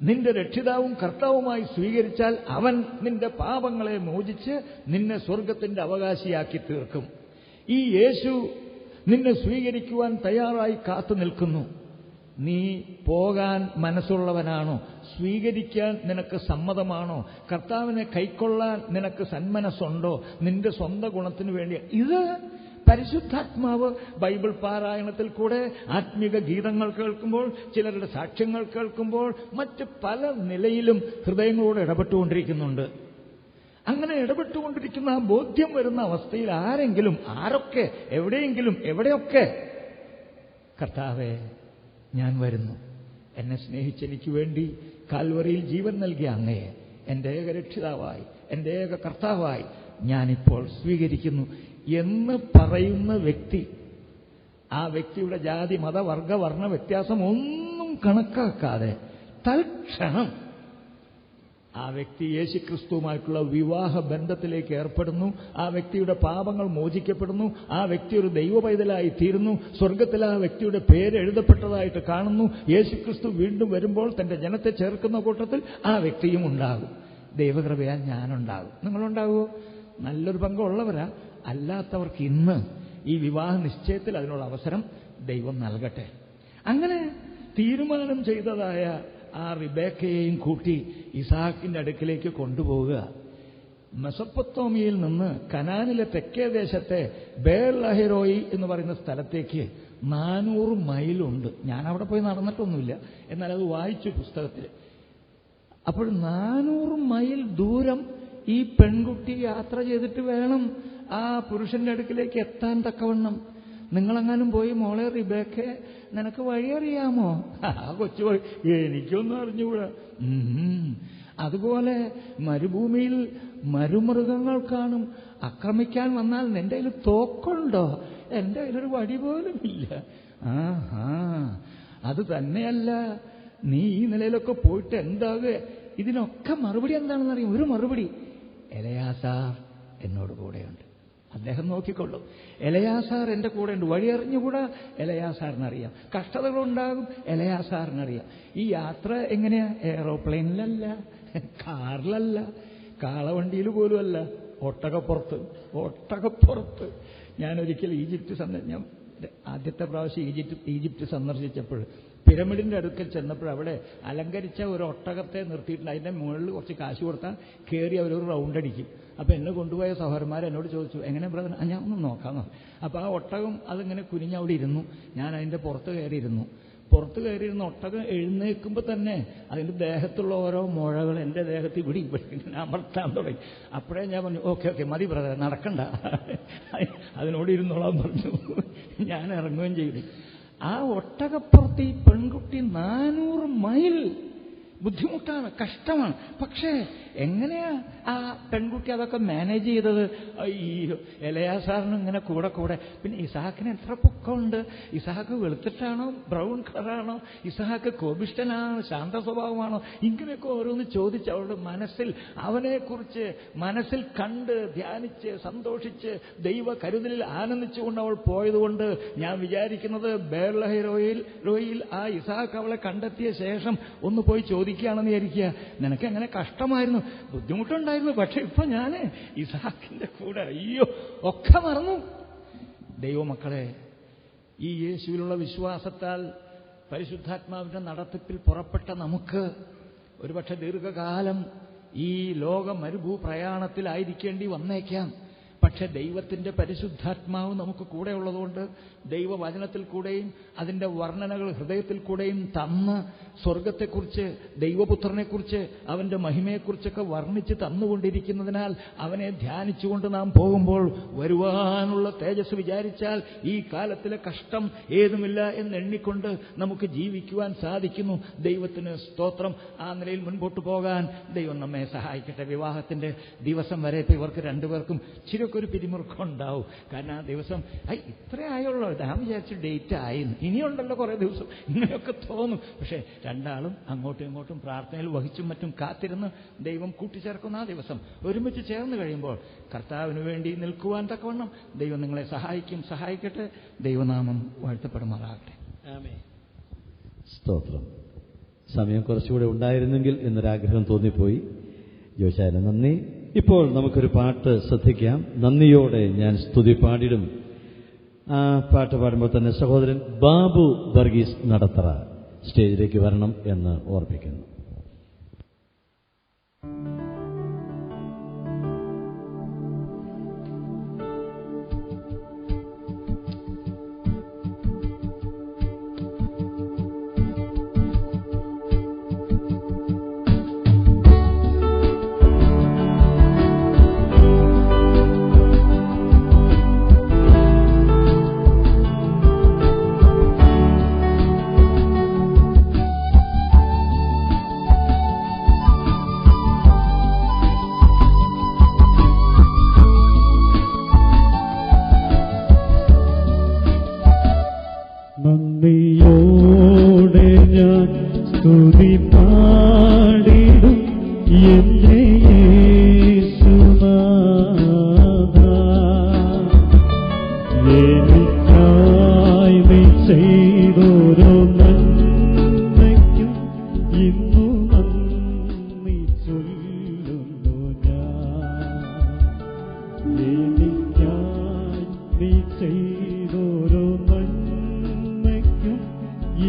നിന്റെ രക്ഷിതാവും കർത്താവുമായി സ്വീകരിച്ചാൽ അവൻ നിന്റെ പാപങ്ങളെ മോചിച്ച് നിന്നെ സ്വർഗത്തിന്റെ അവകാശിയാക്കി തീർക്കും. ഈ യേശു നിന്നെ സ്വീകരിക്കുവാൻ തയ്യാറായി കാത്തു നിൽക്കുന്നു. നീ പോകാൻ മനസ്സുള്ളവനാണോ? സ്വീകരിക്കാൻ നിനക്ക് സമ്മതമാണോ? കർത്താവിനെ കൈക്കൊള്ളാൻ നിനക്ക് സന്മനസ്സുണ്ടോ? നിന്റെ സ്വന്തം ഗുണത്തിനു വേണ്ടി. ഇത് പരിശുദ്ധാത്മാവ് ബൈബിൾ പാരായണത്തിൽ കൂടെ, ആത്മീക ഗീതങ്ങൾ കേൾക്കുമ്പോൾ, ചിലരുടെ സാക്ഷ്യങ്ങൾ കേൾക്കുമ്പോൾ, മറ്റ് പല നിലയിലും ഹൃദയങ്ങളോട് ഇടപെട്ടുകൊണ്ടിരിക്കുന്നുണ്ട്. അങ്ങനെ ഇടപെട്ടുകൊണ്ടിരിക്കുന്ന ആ ബോധ്യം വരുന്ന അവസ്ഥയിൽ ആരെങ്കിലും, ആരൊക്കെ, എവിടെയെങ്കിലും, എവിടെയൊക്കെ കർത്താവേ ഞാൻ വരുന്നു, എന്നെ സ്നേഹിച്ചെനിക്ക് വേണ്ടി കാൽവറിയിൽ ജീവൻ നൽകിയ അങ്ങയെ എൻ്റെ ഏക രക്ഷിതാവായി, എൻ്റെ ഏക കർത്താവായി ഞാനിപ്പോൾ സ്വീകരിക്കുന്നു എന്ന് പറയുന്ന വ്യക്തി, ആ വ്യക്തിയുടെ ജാതി, മത, വർഗ, വർണ്ണ വ്യത്യാസം ഒന്നും കണക്കാക്കാതെ തൽക്ഷണം ആ വ്യക്തി യേശുക്രിസ്തുവുമായിട്ടുള്ള വിവാഹ ബന്ധത്തിലേക്ക് ഏർപ്പെടുന്നു. ആ വ്യക്തിയുടെ പാപങ്ങൾ മോചിക്കപ്പെടുന്നു. ആ വ്യക്തി ഒരു ദൈവ പൈതലായി തീരുന്നു. സ്വർഗത്തിൽ ആ വ്യക്തിയുടെ പേര് എഴുതപ്പെട്ടതായിട്ട് കാണുന്നു. യേശുക്രിസ്തു വീണ്ടും വരുമ്പോൾ തന്റെ ജനത്തെ ചേർക്കുന്ന കൂട്ടത്തിൽ ആ വ്യക്തിയും ഉണ്ടാകും. ദൈവകൃപയാൽ ഞാനുണ്ടാകും. നിങ്ങളുണ്ടാകുമോ? നല്ലൊരു പങ്കുള്ളവരാ. അല്ലാത്തവർക്ക് ഇന്ന് ഈ വിവാഹ നിശ്ചയത്തിൽ അതിനുള്ള അവസരം ദൈവം നൽകട്ടെ. അങ്ങനെ തീരുമാനം ചെയ്തതായ ആ റിബേക്കയെയും കൂട്ടി ഇസാക്കിന്റെ അടുക്കിലേക്ക് കൊണ്ടുപോവുക. മെസൊപ്പൊത്താമിയയിൽ നിന്ന് കനാനിലെ തെക്കേ ദേശത്തെ ബേർ ലഹരോയി എന്ന് പറയുന്ന സ്ഥലത്തേക്ക് 400 മൈലുണ്ട്. ഞാൻ അവിടെ പോയി നടന്നിട്ടൊന്നുമില്ല, എന്നാൽ അത് വായിച്ചു പുസ്തകത്തിൽ. അപ്പോൾ 400 മൈൽ ദൂരം ഈ പെൺകുട്ടി യാത്ര ചെയ്തിട്ട് വേണം ആ പുരുഷന്റെ അടുക്കിലേക്ക് എത്താൻ തക്കവണ്ണം. നിങ്ങളെങ്ങാനും പോയി, മോളെ റിബേക്കെ, നിനക്ക് വഴിയറിയാമോ? ആ കൊച്ചു പോയി, എനിക്കൊന്നും അറിഞ്ഞുകൂടാ. അതുപോലെ മരുഭൂമിയിൽ മരുമൃഗങ്ങൾ കാണും. ആക്രമിക്കാൻ വന്നാൽ നിന്റെ കയ്യിൽ തോക്കുണ്ടോ? എന്റെ കയ്യിലൊരു വടി പോലും ഇല്ല. അത് തന്നെയല്ല, നീ ഈ നിലയിലൊക്കെ പോയിട്ട് എന്താകുക? ഇതിനൊക്കെ മറുപടി എന്താണെന്നറിയും? ഒരു മറുപടി, എലയാസാർ എന്നോട് കൂടെയുണ്ട്, അദ്ദേഹം നോക്കിക്കൊള്ളു. എലയാസാർ എന്റെ കൂടെ ഉണ്ട്. വഴി അറിഞ്ഞുകൂടാ, എലയാസാറിനറിയാം. കഷ്ടതകളുണ്ടാകും, എലയാസാറിനറിയാം. ഈ യാത്ര എങ്ങനെയാ? എയറോപ്ലെയിനിലല്ല, കാറിലല്ല, കാളവണ്ടിയിൽ പോലുമല്ല, ഒട്ടകപ്പുറത്ത്. ഞാനൊരിക്കൽ ഈജിപ്ത് ആദ്യത്തെ പ്രാവശ്യം ഈജിപ്റ്റ് സന്ദർശിച്ചപ്പോൾ പിരമിഡിന്റെ അടുക്കൽ ചെന്നപ്പോൾ അവിടെ അലങ്കരിച്ച ഒരു ഒട്ടകത്തെ നിർത്തിയിട്ടുണ്ട്. അതിന്റെ മുകളിൽ കുറച്ച് കാശ് കൊടുത്താൽ കയറി അവരൊരു റൗണ്ട് അടിക്കും. അപ്പോൾ എന്നെ കൊണ്ടുപോയ സഹോദരന്മാർ എന്നോട് ചോദിച്ചു, എങ്ങനെ ബ്രദർ? ഞാൻ ഒന്ന് നോക്കാമെന്ന്. അപ്പോൾ ആ ഒട്ടകം അതിങ്ങനെ കുനിഞ്ഞ് അവിടെ ഇരുന്നു. ഞാൻ അതിന്റെ പുറത്ത് കയറിയിരുന്നു. ഒട്ടകം എഴുന്നേൽക്കുമ്പോൾ തന്നെ അതിൻ്റെ ദേഹത്തുള്ള ഓരോ മുഴകൾ എൻ്റെ ദേഹത്ത് ഇവിടെ ഇങ്ങനെ അമർത്താൻ തുടങ്ങി. അപ്പോഴേ ഞാൻ പറഞ്ഞു, ഓക്കെ മതി ബ്രദർ, നടക്കണ്ട, അതിനോട് ഇരുന്നോളാൻ പറഞ്ഞു. ഞാൻ ഇറങ്ങുകയും ചെയ്തു. ആ ഒട്ടകപ്പുറത്ത് ഈ പെൺകുട്ടി 400 മൈൽ ബുദ്ധിമുട്ടാണ്, കഷ്ടമാണ്. പക്ഷേ എങ്ങനെയാ ആ പെൺകുട്ടി അതൊക്കെ മാനേജ് ചെയ്തത്? അയ്യോ, എലയാസാറിനും ഇങ്ങനെ കൂടെ കൂടെ. പിന്നെ ഇസഹാക്കിന് എത്ര പൊക്കമുണ്ട്? ഇസഹാക്ക് വെളുത്തിട്ടാണോ ബ്രൗൺ കളറാണോ? ഇസഹാക്ക് കോപിഷ്ഠനാണോ ശാന്ത സ്വഭാവമാണോ? ഇങ്ങനെയൊക്കെ ഓരോന്ന് ചോദിച്ച് അവളുടെ മനസ്സിൽ അവനെക്കുറിച്ച് മനസ്സിൽ കണ്ട് ധ്യാനിച്ച് സന്തോഷിച്ച് ദൈവ കരുതലിൽ ആനന്ദിച്ചുകൊണ്ട് അവൾ പോയതുകൊണ്ട് ഞാൻ വിചാരിക്കുന്നത് ബേർലഹൈരോയിൽ ആ ഇസഹാക്ക് അവളെ കണ്ടെത്തിയ ശേഷം ഒന്ന് പോയി ചോദിക്കുകയാണെന്ന് വിചാരിക്കുക, നിനക്ക് എങ്ങനെ കഷ്ടമായിരുന്നു, ബുദ്ധിമുട്ടുണ്ടായിരുന്നു, പക്ഷെ ഇപ്പൊ ഞാൻ ഇസഹാക്കിന്റെ കൂടെ. അയ്യോ, ഒക്കെ മറന്നു. ദൈവമക്കളെ, ഈ യേശുവിലുള്ള വിശ്വാസത്താൽ പരിശുദ്ധാത്മാവിന്റെ നടത്തിപ്പിൽ പുറപ്പെട്ട നമുക്ക് ഒരുപക്ഷെ ദീർഘകാലം ഈ ലോക മരുഭൂ പ്രയാണത്തിലായിരിക്കേണ്ടി വന്നേക്കാം. പക്ഷെ ദൈവത്തിന്റെ പരിശുദ്ധാത്മാവ് നമുക്ക് കൂടെ ഉള്ളതുകൊണ്ട് ദൈവവചനത്തിൽ കൂടെയും അതിൻ്റെ വർണ്ണനകൾ ഹൃദയത്തിൽ കൂടെയും തന്ന് സ്വർഗത്തെക്കുറിച്ച് ദൈവപുത്രനെക്കുറിച്ച് അവൻ്റെ മഹിമയെക്കുറിച്ചൊക്കെ വർണ്ണിച്ച് തന്നുകൊണ്ടിരിക്കുന്നതിനാൽ അവനെ ധ്യാനിച്ചുകൊണ്ട് നാം പോകുമ്പോൾ വരുവാനുള്ള തേജസ് വിചാരിച്ചാൽ ഈ കാലത്തിലെ കഷ്ടം ഏതുമില്ല എന്നെണ്ണിക്കൊണ്ട് നമുക്ക് ജീവിക്കുവാൻ സാധിക്കുന്നു. ദൈവത്തിന് സ്തോത്രം. ആ നിലയിൽ മുൻപോട്ട് പോകാൻ ദൈവം നമ്മെ സഹായിക്കട്ടെ. വിവാഹത്തിന്റെ ദിവസം വരെ ഇപ്പം ഇവർക്ക് രണ്ടുപേർക്കും ചിരൊക്കെ ഒരു പിരിമുറുക്കം ഉണ്ടാവും. കാരണം ആ ദിവസം ഇത്രയായുള്ളൂ, ഞാൻ വിചാരിച്ചു ഡേറ്റ് ആയിരുന്നു, ഇനിയുണ്ടല്ലോ കുറേ ദിവസം, ഇങ്ങനെയൊക്കെ തോന്നും. പക്ഷേ രണ്ടാളും അങ്ങോട്ടും ഇങ്ങോട്ടും പ്രാർത്ഥനയിൽ വഹിച്ചും മറ്റും കാത്തിരുന്ന് ദൈവം കൂട്ടിച്ചേർക്കുന്ന ആ ദിവസം ഒരുമിച്ച് ചേർന്ന് കഴിയുമ്പോൾ കർത്താവിന് വേണ്ടി നിൽക്കുവാൻ തക്കവണ്ണം ദൈവം നിങ്ങളെ സഹായിക്കട്ടെ. ദൈവനാമം വാഴ്ത്തപ്പെടുമാറാകട്ടെ. ആമേൻ. സ്തോത്രം. സമയം കുറച്ചുകൂടെ ഉണ്ടായിരുന്നെങ്കിൽ എന്നൊരാഗ്രഹം തോന്നിപ്പോയി. ജോഷാന് നന്ദി. ഇപ്പോൾ നമുക്കൊരു പാട്ട് ശ്രദ്ധിക്കാം. നന്ദിയോടെ ഞാൻ സ്തുതി പാടിടും. ആ പാട്ട് പാടുമ്പോൾ തന്നെ സഹോദരൻ ബാബു വർഗീസ് നടത്തറ സ്റ്റേജിലേക്ക് വരണം എന്ന് ഓർമ്മിക്കുന്നു.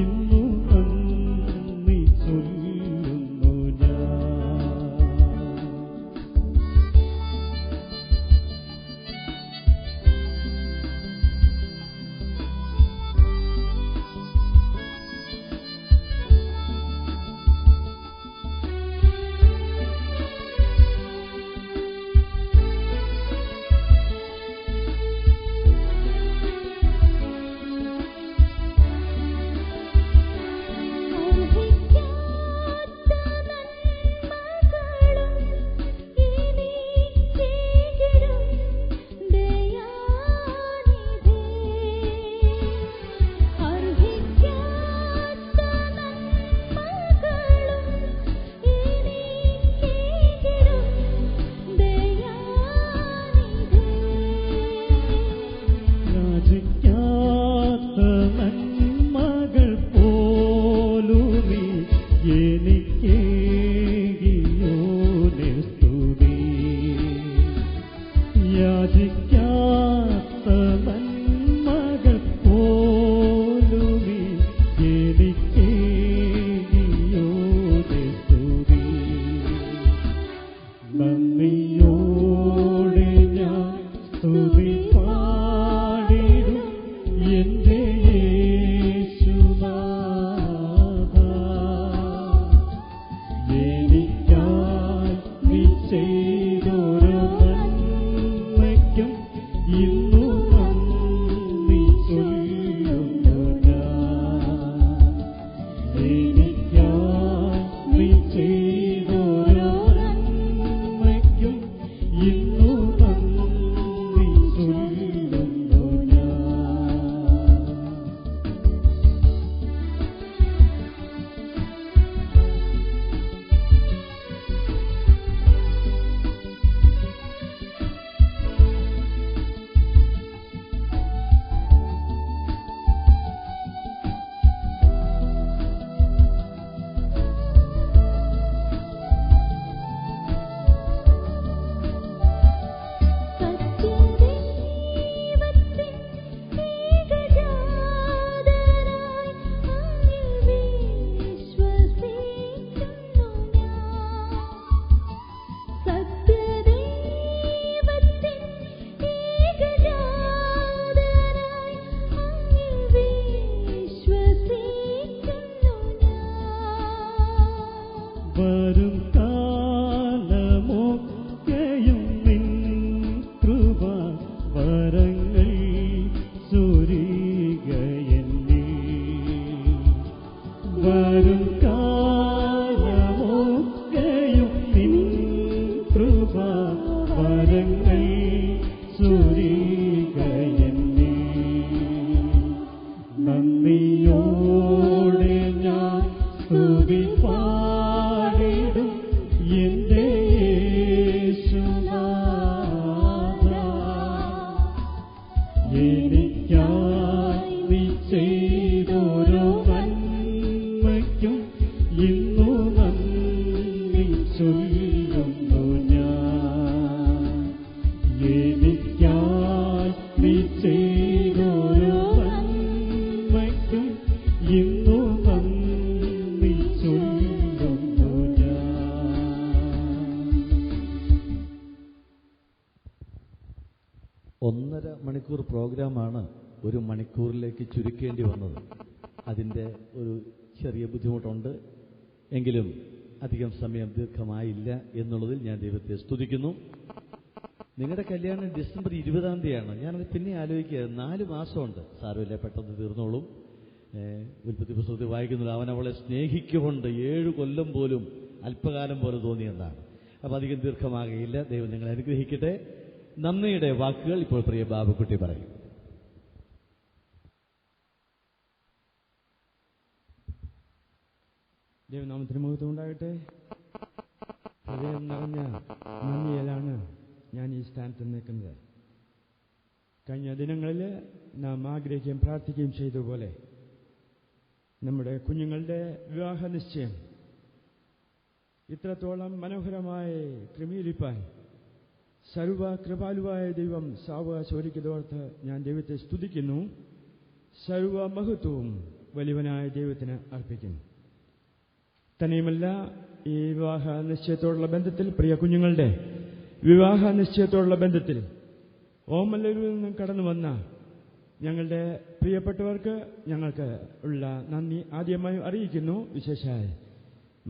ഇന്നു നന്ദി ചൊല്ലുന്നു ഞാൻ. എനിക്കായി നീ ചെയ്തോരോ നന്മയ്ക്കും ഇന്നു നന്ദി ചൊല്ലുന്നു ഞാൻ. എനിക്കായി നീ ചെയ്തോരോ നന്മയ്ക്കും ഇന്നു നന്ദി ചൊല്ലുന്നു ഞാൻ. വരും കാലമൊക്കെയും നിൻ കൃപ വരങ്ങൾ ചൊരികയെന്നിൽ. വരും കാലമൊക്കെയും നിൻ കൃപ വരങ്ങൾ ചൊരികയെന്നിൽ. നന്ദിയോടെ ഞാൻ സ്തുതി പാടിടും എന്റെ യേശുനാഥ. എനിക്കായി നീ ചെയ്തോരോ നന്മയ്ക്കും ഇന്നു നന്ദി ചൊല്ലുന്നു ഞാൻ. എനിക്കായി നീ ചെയ്തോരോ നന്മയ്ക്കും ഇന്നു നന്ദി ചൊല്ലുന്നു ഞാൻ. ഒന്നര മണിക്കൂർ പ്രോഗ്രാമാണ് 1 മണിക്കൂറിലേക്ക് ചുരുക്കേണ്ടി വന്നത്. അതിൻ്റെ ഒരു ചെറിയ ബുദ്ധിമുട്ടുണ്ട്. എങ്കിലും അധികം സമയം ദീർഘമായില്ല എന്നുള്ളതിൽ ഞാൻ ദൈവത്തെ സ്തുതിക്കുന്നു. നിങ്ങളുടെ കല്യാണം ഡിസംബർ 20-ാം തീയതിയാണ്. ഞാനത് പിന്നെ ആലോചിക്കുക, 4 മാസമുണ്ട്. സാരമില്ല, പെട്ടെന്ന് തീർന്നോളും. ഉൽപ്പത്തി പുസ്തകത്തിൽ വായിക്കുന്നില്ല, അവൻ അവളെ സ്നേഹിക്കുകൊണ്ട് 7 കൊല്ലം പോലും അല്പകാലം പോലെ തോന്നിയെന്നാണ്. അപ്പോൾ അധികം ദീർഘമാകുകയില്ല. ദൈവം നിങ്ങളെ അനുഗ്രഹിക്കട്ടെ. നന്ദിയുടെ വാക്കുകൾ ഇപ്പോൾ പ്രിയ ബാബുക്കുട്ടി പറയും. ദൈവനാമത്തിന് മഹത്വം ഉണ്ടാകട്ടെ. ഹൃദയം നിറഞ്ഞ നന്ദിയിലാണ് ഞാൻ ഈ സ്ഥാനത്ത് നിൽക്കുന്നത്. കഴിഞ്ഞ ദിനങ്ങളിൽ നാം ആഗ്രഹിക്കുകയും പ്രാർത്ഥിക്കുകയും ചെയ്തതുപോലെ നമ്മുടെ കുഞ്ഞുങ്ങളുടെ വിവാഹ നിശ്ചയം ഇത്രത്തോളം മനോഹരമായി ക്രമീകരിപ്പാൻ സർവകൃപാലുവായ ദൈവം സാവകാശം ഒരുക്കിയതോർത്ത് ഞാൻ ദൈവത്തെ സ്തുതിക്കുന്നു. സർവമഹത്വവും വലിയവനായ ദൈവത്തിന് അർപ്പിക്കുന്നു. തന്നെയുമല്ല, ഈ വിവാഹ നിശ്ചയത്തോടുള്ള ബന്ധത്തിൽ, പ്രിയ കുഞ്ഞുങ്ങളുടെ വിവാഹ നിശ്ചയത്തോടുള്ള ബന്ധത്തിൽ ഓമല്ലൂരിൽ നിന്നും കടന്നു വന്ന ഞങ്ങളുടെ പ്രിയപ്പെട്ടവർക്ക് ഞങ്ങൾക്ക് ഉള്ള നന്ദി ആദ്യമായി അറിയിക്കുന്നു. വിശേഷാൽ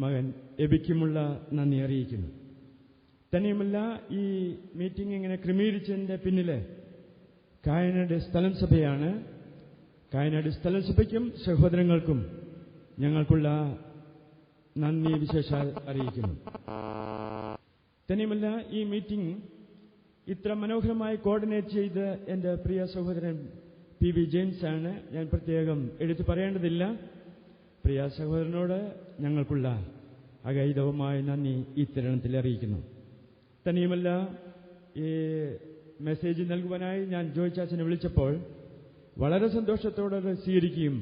മകൻ എബിക്കുമുള്ള നന്ദി അറിയിക്കുന്നു. തന്നെയുമല്ല, ഈ മീറ്റിംഗ് ഇങ്ങനെ ക്രമീകരിച്ചതിൻ്റെ പിന്നിൽ കായനാട് സ്ഥലം സഭയാണ്. കായനാട് സ്ഥലം സഭയ്ക്കും സഹോദരങ്ങൾക്കും ഞങ്ങൾക്കുള്ള നന്ദി വിശേഷാൽ അറിയിക്കുന്നു. തന്നെയുമല്ല, ഈ മീറ്റിംഗ് ഇത്ര മനോഹരമായി കോർഡിനേറ്റ് ചെയ്ത് എൻ്റെ പ്രിയ സഹോദരൻ PB ജെയിംസ് ആണ്. ഞാൻ പ്രത്യേകം എടുത്തു പറയേണ്ടതില്ല. പ്രിയ സഹോദരനോട് ഞങ്ങൾക്കുള്ള അഗൈതവമായ നന്ദി ഈ തരുണത്തിൽ അറിയിക്കുന്നു. തന്നെയുമല്ല, ഈ മെസ്സേജ് നൽകുവാനായി ഞാൻ ജോയ് ചാച്ചനെ വിളിച്ചപ്പോൾ വളരെ സന്തോഷത്തോടെ സ്വീകരിക്കുകയും,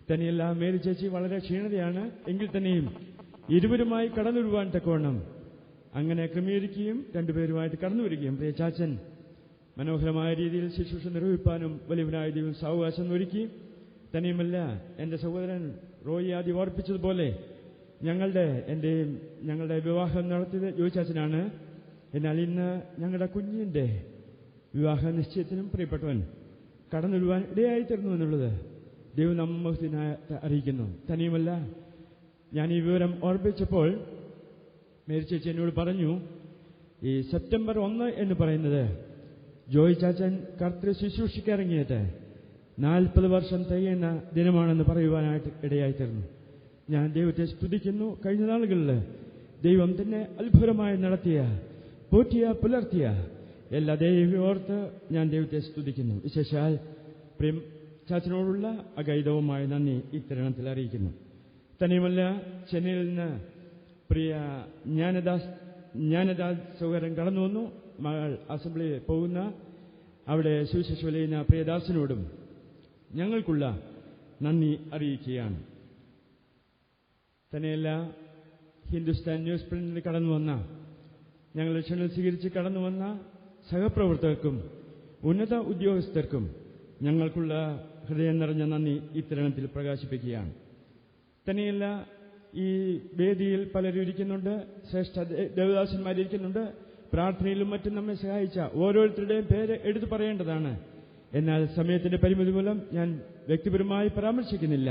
തന്നെയല്ല മേരി ചേച്ചി വളരെ ക്ഷീണതയാണ് എങ്കിൽ തന്നെയും ഇരുവരുമായി കടന്നു വരുവാൻ തക്കവണ്ണം അങ്ങനെ ക്രമീകരിക്കുകയും രണ്ടുപേരുമായിട്ട് കടന്നു വരികയും പ്രിയ ചാച്ചൻ മനോഹരമായ രീതിയിൽ ശുശ്രൂഷ നിർവഹിപ്പാനും വലിയവനായ ദൈവം സാവകാശം ഒരുക്കി. തന്നെയുമല്ല, എൻ്റെ സഹോദരൻ റോയി ആദ്യം ഓർപ്പിച്ചതുപോലെ ഞങ്ങളുടെ വിവാഹം നടത്തിയത് ജോയ് ചാച്ചനാണ്. എന്നാൽ ഇന്ന് ഞങ്ങളുടെ കുഞ്ഞിൻ്റെ വിവാഹ നിശ്ചയത്തിനും പ്രിയപ്പെട്ടവൻ കടന്നു വരുവാൻ ഇടയായി തരുന്നു എന്നുള്ളത് ദൈവം നമ്മെ അറിയിക്കുന്നു. തന്നെയുമല്ല, ഞാൻ ഈ വിവരം ഓർപ്പിച്ചപ്പോൾ മേരി ചേച്ചി എന്നോട് പറഞ്ഞു, ഈ സെപ്റ്റംബർ 1 എന്ന് പറയുന്നത് ജോയ് ചാച്ചൻ കർത്തൃ ശുശ്രൂഷയ്ക്ക് ഇറങ്ങിയിട്ട് 40 വർഷം തികയുന്ന ദിനമാണെന്ന് പറയുവാനായിട്ട് ഇടയായിത്തീർന്നു. ഞാൻ ദൈവത്തെ സ്തുതിക്കുന്നു. കഴിഞ്ഞ നാളുകളിൽ ദൈവം തന്നെ അത്ഭുതമായി നടത്തിയ, പോറ്റിയ, പുലർത്തിയ എല്ലാ ദൈവം ഓർത്ത് ഞാൻ ദൈവത്തെ സ്തുതിക്കുന്നു. വിശേഷാൽ പ്രേം ചാച്ചനോടുള്ള അഗൈതവുമായ നന്ദി ഈ തരുണത്തിൽ അറിയിക്കുന്നു. തന്നെയുമല്ല, ചെന്നൈയിൽ നിന്ന് പ്രിയ ജ്ഞാനദാസ് സൗകര്യം കടന്നു വന്നു. മകൾ അസംബ്ലിയിൽ പോകുന്ന, അവിടെ സുവിശേഷം ചെയ്യുന്ന പ്രിയദാസനോടും ഞങ്ങൾക്കുള്ള നന്ദി അറിയിക്കുകയാണ്. തന്നെയല്ല, ഹിന്ദുസ്ഥാൻ ന്യൂസ് പ്രിന്റിൽ കടന്നു വന്ന, ഞങ്ങളുടെ ക്ഷണം സ്വീകരിച്ച് കടന്നു വന്ന സഹപ്രവർത്തകർക്കും ഉന്നത ഉദ്യോഗസ്ഥർക്കും ഞങ്ങൾക്കുള്ള ഹൃദയം നിറഞ്ഞ നന്ദി ഇത്തരണത്തിൽ പ്രകാശിപ്പിക്കുകയാണ്. തന്നെയല്ല, ഈ വേദിയിൽ പലരും ഇരിക്കുന്നുണ്ട്, ശ്രേഷ്ഠ ദേവദാസന്മാരിയ്ക്കുന്നുണ്ട്. പ്രാർത്ഥനയിലും മറ്റും നമ്മെ സഹായിച്ച ഓരോരുത്തരുടെയും പേര് എടുത്തു പറയേണ്ടതാണ്. എന്നാൽ സമയത്തിന്റെ പരിമിതി മൂലം ഞാൻ വ്യക്തിപരമായി പരാമർശിക്കുന്നില്ല.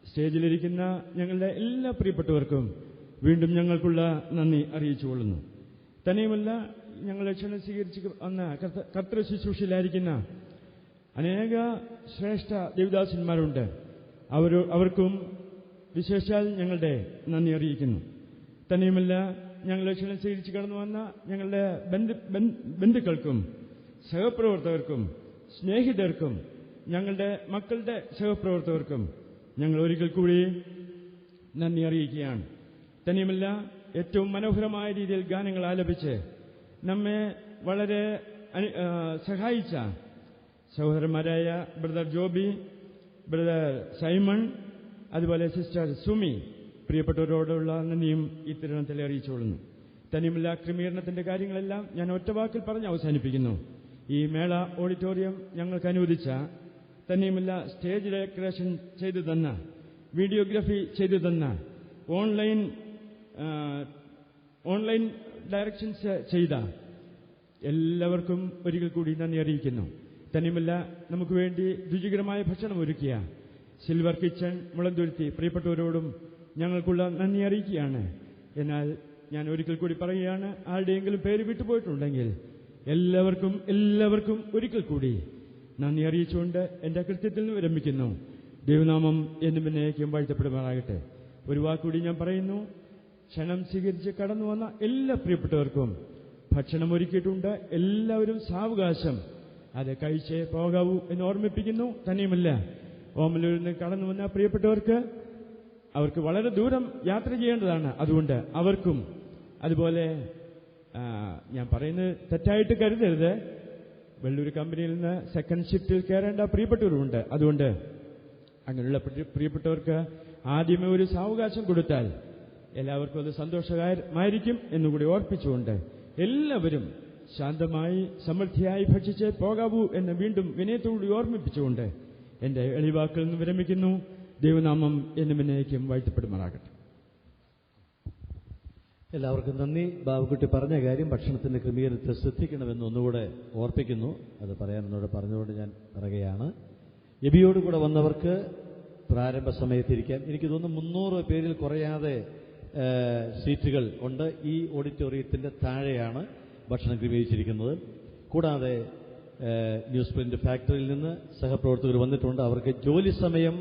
സ്റ്റേജിലിരിക്കുന്ന ഞങ്ങളുടെ എല്ലാ പ്രിയപ്പെട്ടവർക്കും വീണ്ടും ഞങ്ങൾക്കുള്ള നന്ദി അറിയിച്ചുകൊള്ളുന്നു. തന്നെയുമല്ല, ഞങ്ങളെ ക്ഷണം സ്വീകരിച്ച് വന്ന കർത്തൃ ശുശ്രൂഷയിലായിരിക്കുന്ന അനേക ശ്രേഷ്ഠ ദേവദാസന്മാരുണ്ട്. അവർക്കും വിശേഷാൽ ഞങ്ങളുടെ നന്ദി അറിയിക്കുന്നു. തന്നെയുമല്ല, ഞങ്ങളെ ക്ഷണം സ്വീകരിച്ച് കടന്നു വന്ന ഞങ്ങളുടെ ബന്ധുക്കൾക്കും സഹപ്രവർത്തകർക്കും സ്നേഹിതർക്കും ഞങ്ങളുടെ മക്കളുടെ സഹപ്രവർത്തകർക്കും ഞങ്ങൾ ഒരിക്കൽ കൂടി നന്ദി അറിയിക്കുകയാണ്. തന്നെയുമല്ല, ഏറ്റവും മനോഹരമായ രീതിയിൽ ഗാനങ്ങൾ ആലപിച്ച് നമ്മെ വളരെ സഹായിച്ച സഹോദരന്മാരായ ബ്രദർ ജോബി, ബ്രദർ സൈമൺ, അതുപോലെ സിസ്റ്റർ സുമി, പ്രിയപ്പെട്ടവരോടുള്ള നന്ദിയും ഈ തിരുവനന്തപുരത്തിൽ അറിയിച്ചുകൊള്ളുന്നു. തന്നെയുമല്ല, ക്രമീകരണത്തിന്റെ കാര്യങ്ങളെല്ലാം ഞാൻ ഒറ്റവാക്കിൽ പറഞ്ഞ് അവസാനിപ്പിക്കുന്നു. ഈ മേള ഓഡിറ്റോറിയം ഞങ്ങൾക്ക് അനുവദിച്ച, തന്നെയുമല്ല സ്റ്റേജ് ഡെക്കറേഷൻ ചെയ്തു തന്ന, വീഡിയോഗ്രാഫി ചെയ്തു തന്ന, ഓൺലൈൻ ഡയറക്ഷൻസ് ചെയ്ത എല്ലാവർക്കും ഒരിക്കൽ കൂടി നന്ദി അറിയിക്കുന്നു. തന്നെയുമല്ല, നമുക്ക് വേണ്ടി രുചികരമായ ഭക്ഷണം ഒരുക്കിയ സിൽവർ കിച്ചൺ മുളന്തുരുത്തി പ്രിയപ്പെട്ടവരോടും ഞങ്ങൾക്കുള്ള നന്ദി അറിയിക്കുകയാണ്. എന്നാൽ ഞാൻ ഒരിക്കൽ കൂടി പറയുകയാണ്, ആരുടെയെങ്കിലും പേര് വിട്ടുപോയിട്ടുണ്ടെങ്കിൽ എല്ലാവർക്കും ഒരിക്കൽ കൂടി നന്ദി അറിയിച്ചുകൊണ്ട് എന്റെ കൃത്യത്തിൽ നിന്ന് വിരമിക്കുന്നു. ദൈവനാമം എന്നും എന്നേക്കും വാഴ്ത്തപ്പെടുമാറാകട്ടെ. ഒരു വാക്കുകൂടി ഞാൻ പറയുന്നു. ക്ഷണം സ്വീകരിച്ച് കടന്നു വന്ന എല്ലാ പ്രിയപ്പെട്ടവർക്കും ഭക്ഷണം ഒരുക്കിയിട്ടുണ്ട്. എല്ലാവരും സാവകാശം അത് കഴിച്ചേ പോകാവൂ എന്ന് ഓർമ്മിപ്പിക്കുന്നു. തന്നെയുമല്ല, ഓമലൂരിൽ നിന്ന് കടന്നു വന്ന പ്രിയപ്പെട്ടവർക്ക് അവർക്ക് വളരെ ദൂരം യാത്ര ചെയ്യേണ്ടതാണ്. അതുകൊണ്ട് അവർക്കും, അതുപോലെ ഞാൻ പറയുന്നത് തെറ്റായിട്ട് കരുതരുത്, വെള്ളൂർ കമ്പനിയിൽ നിന്ന് സെക്കൻഡ് ഷിഫ്റ്റിൽ കയറേണ്ട പ്രിയപ്പെട്ടവരുമുണ്ട്. അതുകൊണ്ട് അങ്ങനെയുള്ള പ്രിയപ്പെട്ടവർക്ക് ആദ്യമേ ഒരു സാവകാശം കൊടുത്താൽ എല്ലാവർക്കും അത് സന്തോഷകരമായിരിക്കും എന്നുകൂടി ഓർപ്പിച്ചുകൊണ്ട് എല്ലാവരും ശാന്തമായി സമൃദ്ധിയായി ഭക്ഷിച്ച് പോകാവൂ എന്ന് വീണ്ടും വിനയത്തോടുകൂടി ഓർമ്മിപ്പിച്ചുകൊണ്ട് എന്റെ എളിവാക്കിൽ നിന്ന് വിരമിക്കുന്നു. ദൈവനാമം എന്നും എന്നേക്കും വാഴ്ത്തപ്പെടുമാറാകട്ടെ. എല്ലാവർക്കും നന്ദി. ബാബുക്കുട്ടി പറഞ്ഞ കാര്യം ഭക്ഷണത്തിന്റെ ക്രമീകരണത്തെ ശ്രദ്ധിക്കണമെന്ന് ഒന്നുകൂടെ ഓർപ്പിക്കുന്നു. അത് പറയാനൊന്നുകൂടെ പറഞ്ഞുകൊണ്ട് ഞാൻ പറയുകയാണ്. എബിയോടുകൂടെ വന്നവർക്ക് പ്രാരംഭ സമയത്തിരിക്കാം. എനിക്ക് തോന്നുന്നു 300 പേരിൽ കുറയാതെ സീറ്റുകൾ ഉണ്ട്. ഈ ഓഡിറ്റോറിയത്തിന്റെ താഴെയാണ് ഭക്ഷണം ക്രമീകരിച്ചിരിക്കുന്നത്. കൂടാതെ ന്യൂസ് പ്രിന്റ് ഫാക്ടറിയിൽ നിന്ന് സഹപ്രവർത്തകർ വന്നിട്ടുണ്ട്. അവർക്ക് ജോലി സമയം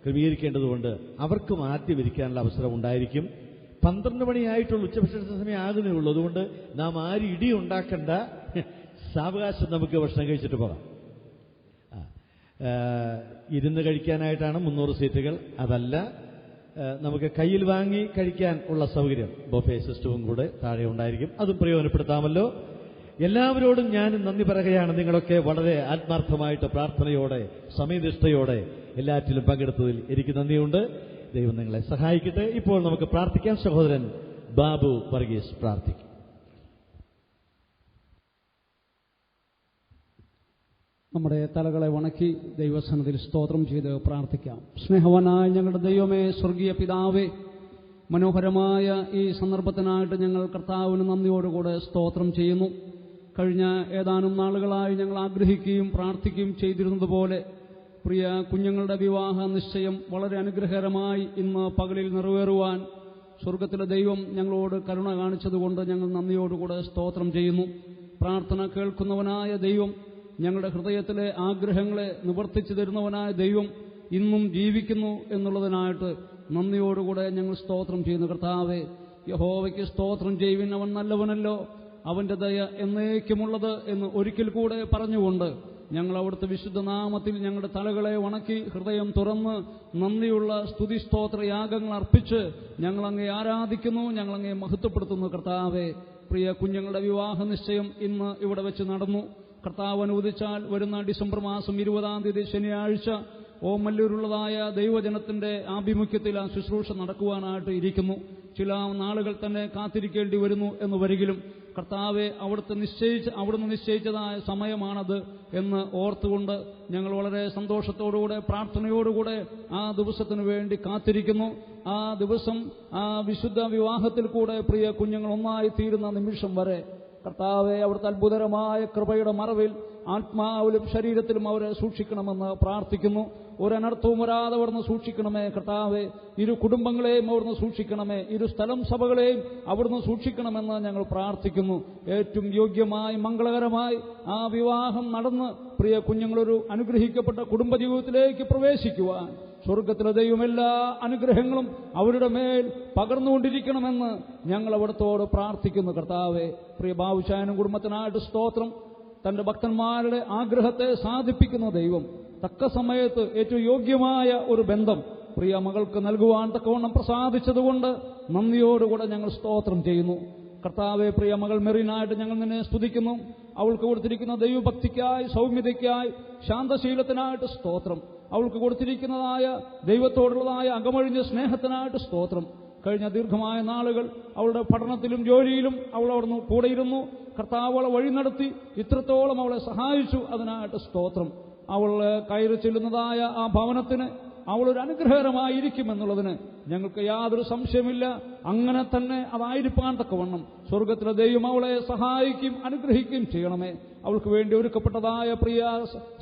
ക്രമീകരിക്കേണ്ടതുകൊണ്ട് അവർക്കും ആദ്യം ഇരിക്കാനുള്ള അവസരം ഉണ്ടായിരിക്കും. 12 മണിയായിട്ടുള്ള ഉച്ചഭക്ഷണ സമയം ആകുന്നേ ഉള്ളൂ. അതുകൊണ്ട് നാം ആരും ഇടിയുണ്ടാക്കേണ്ട, സാവകാശം നമുക്ക് ഭക്ഷണം കഴിച്ചിട്ട് പോകാം. ഇരുന്ന് കഴിക്കാനായിട്ടാണ് 300 സീറ്റുകൾ. അതല്ല, നമുക്ക് കയ്യിൽ വാങ്ങി കഴിക്കാൻ ഉള്ള സൗകര്യം ബൊഫേ സിസ്റ്റവും കൂടെ താഴെ ഉണ്ടായിരിക്കും. അതും പ്രയോജനപ്പെടുത്താമല്ലോ. എല്ലാവരോടും ഞാൻ നന്ദി പറയുകയാണ്. നിങ്ങളൊക്കെ വളരെ ആത്മാർത്ഥമായിട്ട് പ്രാർത്ഥനയോടെ സമയനിഷ്ഠയോടെ എല്ലാറ്റിലും പങ്കെടുത്തതിൽ എനിക്ക് നന്ദിയുണ്ട്. ദൈവം നിങ്ങളെ സഹായിക്കട്ടെ. ഇപ്പോൾ നമുക്ക് പ്രാർത്ഥിക്കാം. സഹോദരൻ ബാബു വർഗീസ് പ്രാർത്ഥിക്കും. നമ്മുടെ തലകളെ വണക്കി ദൈവസന്നിധിയിൽ സ്തോത്രം ചെയ്ത് പ്രാർത്ഥിക്കാം. സ്നേഹവാനായ ഞങ്ങളുടെ ദൈവമേ, സ്വർഗീയ പിതാവേ, മനോഹരമായ ഈ സന്ദർഭത്തിനായിട്ട് ഞങ്ങൾ കർത്താവിന് നന്ദിയോടുകൂടെ സ്തോത്രം ചെയ്യുന്നു. കഴിഞ്ഞ ഏതാനും നാളുകളായി ഞങ്ങൾ ആഗ്രഹിക്കുകയും പ്രാർത്ഥിക്കുകയും ചെയ്തിരുന്നതുപോലെ പ്രിയ കുഞ്ഞുങ്ങളുടെ വിവാഹ നിശ്ചയം വളരെ അനുഗ്രഹകരമായി ഇന്ന് പകലിൽ നിറവേറുവാൻ സ്വർഗത്തിലെ ദൈവം ഞങ്ങളോട് കരുണ കാണിച്ചതുകൊണ്ട് ഞങ്ങൾ നന്ദിയോടുകൂടെ സ്തോത്രം ചെയ്യുന്നു. പ്രാർത്ഥന കേൾക്കുന്നവനായ ദൈവം, ഞങ്ങളുടെ ഹൃദയത്തിലെ ആഗ്രഹങ്ങളെ നിവർത്തിച്ചു തരുന്നവനായ ദൈവം ഇന്നും ജീവിക്കുന്നു എന്നുള്ളതിനായിട്ട് നന്ദിയോടുകൂടെ ഞങ്ങൾ സ്തോത്രം ചെയ്യുന്നു. കർത്താവേ, യഹോവയ്ക്ക് സ്തോത്രം ചെയ്യുവിൻ, അവൻ നല്ലവനല്ലോ, അവന്റെ ദയ എന്നേക്കുമുള്ളത് എന്ന് ഒരിക്കൽ കൂടെ പറഞ്ഞുകൊണ്ട് ഞങ്ങൾ അവിടുത്തെ വിശുദ്ധ നാമത്തിൽ ഞങ്ങളുടെ തലകളെ വണക്കി ഹൃദയം തുറന്ന് നന്ദിയുള്ള സ്തുതിസ്തോത്ര യാഗങ്ങൾ അർപ്പിച്ച് ഞങ്ങളങ്ങേ ആരാധിക്കുന്നു, ഞങ്ങളങ്ങേ മഹത്വപ്പെടുത്തുന്നു. കർത്താവെ, പ്രിയ കുഞ്ഞുങ്ങളുടെ വിവാഹ നിശ്ചയം ഇന്ന് ഇവിടെ വെച്ച് നടന്നു. കർത്താവ് അനുവദിച്ചാൽ വരുന്ന ഡിസംബർ മാസം 20-ാം തീയതി ശനിയാഴ്ച ഓമല്ലൂരുള്ളതായ ദൈവജനത്തിന്റെ ആഭിമുഖ്യത്തിൽ ആ ശുശ്രൂഷ നടക്കുവാനായിട്ട് ഇരിക്കുന്നു. ചില നാളുകൾ തന്നെ കാത്തിരിക്കേണ്ടി വരുന്നു എന്ന് വരികിലും കർത്താവെ, അവിടുന്ന് നിശ്ചയിച്ചതായ സമയമാണത് എന്ന് ഓർത്തുകൊണ്ട് ഞങ്ങൾ വളരെ സന്തോഷത്തോടുകൂടെ പ്രാർത്ഥനയോടുകൂടെ ആ ദിവസത്തിനു വേണ്ടി കാത്തിരിക്കുന്നു. ആ ദിവസം ആ വിശുദ്ധ വിവാഹത്തിൽ കൂടെ പ്രിയ കുഞ്ഞുങ്ങൾ ഒന്നായി തീരുന്ന നിമിഷം വരെ കർത്താവെ, അവിടുത്തെ അത്ഭുതകരമായ കൃപയുടെ മറവിൽ ആത്മാവിലും ശരീരത്തിലും അവരെ സൂക്ഷിക്കണമെന്ന് പ്രാർത്ഥിക്കുന്നു. ഒരനർത്ഥവും വരാതെ അവിടുന്ന് സൂക്ഷിക്കണമേ കർത്താവെ. ഇരു കുടുംബങ്ങളെയും അവിടുന്ന് സൂക്ഷിക്കണമേ. ഇരു സ്ഥലം സഭകളെയും അവിടുന്ന് സൂക്ഷിക്കണമെന്ന് ഞങ്ങൾ പ്രാർത്ഥിക്കുന്നു. ഏറ്റവും യോഗ്യമായി മംഗളകരമായി ആ വിവാഹം നടന്ന് പ്രിയ കുഞ്ഞുങ്ങളൊരു അനുഗ്രഹിക്കപ്പെട്ട കുടുംബജീവിതത്തിലേക്ക് പ്രവേശിക്കുവാൻ സ്വർഗത്തിലെ ദൈവം എല്ലാ അനുഗ്രഹങ്ങളും അവരുടെ മേൽ പകർന്നുകൊണ്ടിരിക്കണമെന്ന് ഞങ്ങൾ അവിടത്തോട് പ്രാർത്ഥിക്കുന്നു. കർത്താവെ, പ്രിയ ബാബുശാനും കുടുംബത്തിനായിട്ട് സ്തോത്രം. തന്റെ ഭക്തന്മാരുടെ ആഗ്രഹത്തെ സാധിപ്പിക്കുന്ന ദൈവം തക്ക സമയത്ത് ഏറ്റവും യോഗ്യമായ ഒരു ബന്ധം പ്രിയ മകൾക്ക് നൽകുവാൻ തക്കവണ്ണം പ്രസാദിച്ചതുകൊണ്ട് നന്ദിയോടുകൂടെ ഞങ്ങൾ സ്തോത്രം ചെയ്യുന്നു. കർത്താവെ, പ്രിയ മകൾ മെറിനായിട്ട് ഞങ്ങൾ നിന്നെ സ്തുതിക്കുന്നു. അവൾക്ക് കൊടുത്തിരിക്കുന്ന ദൈവഭക്തിക്കായി, സൗമ്യതയ്ക്കായി, ശാന്തശീലത്തിനായിട്ട് സ്തോത്രം. അവൾക്ക് കൊടുത്തിരിക്കുന്നതായ ദൈവത്തോടുള്ളതായ അകമഴിഞ്ഞ സ്നേഹത്തിനായിട്ട് സ്തോത്രം. കഴിഞ്ഞ ദീർഘമായ നാളുകൾ അവളുടെ പഠനത്തിലും ജോലിയിലും അവൾ അവിടുന്ന് കൂടെയിരുന്നു. കർത്താവ് അവളെ വഴി നടത്തി ഇത്രത്തോളം അവളെ സഹായിച്ചു. അതിനായിട്ട് സ്തോത്രം. അവൾ കയറി ചെല്ലുന്നതായ ആ ഭവനത്തിന് അവളൊരു അനുഗ്രഹകരമായിരിക്കുമെന്നുള്ളതിന് ഞങ്ങൾക്ക് യാതൊരു സംശയമില്ല. അങ്ങനെ തന്നെ അതായിരിക്കാൻ തക്കവണ്ണം സ്വർഗത്തിലെ ദൈവം അവളെ സഹായിക്കും, അനുഗ്രഹിക്കുകയും ചെയ്യണമേ. അവൾക്ക് വേണ്ടി ഒരുക്കപ്പെട്ടതായ പ്രിയ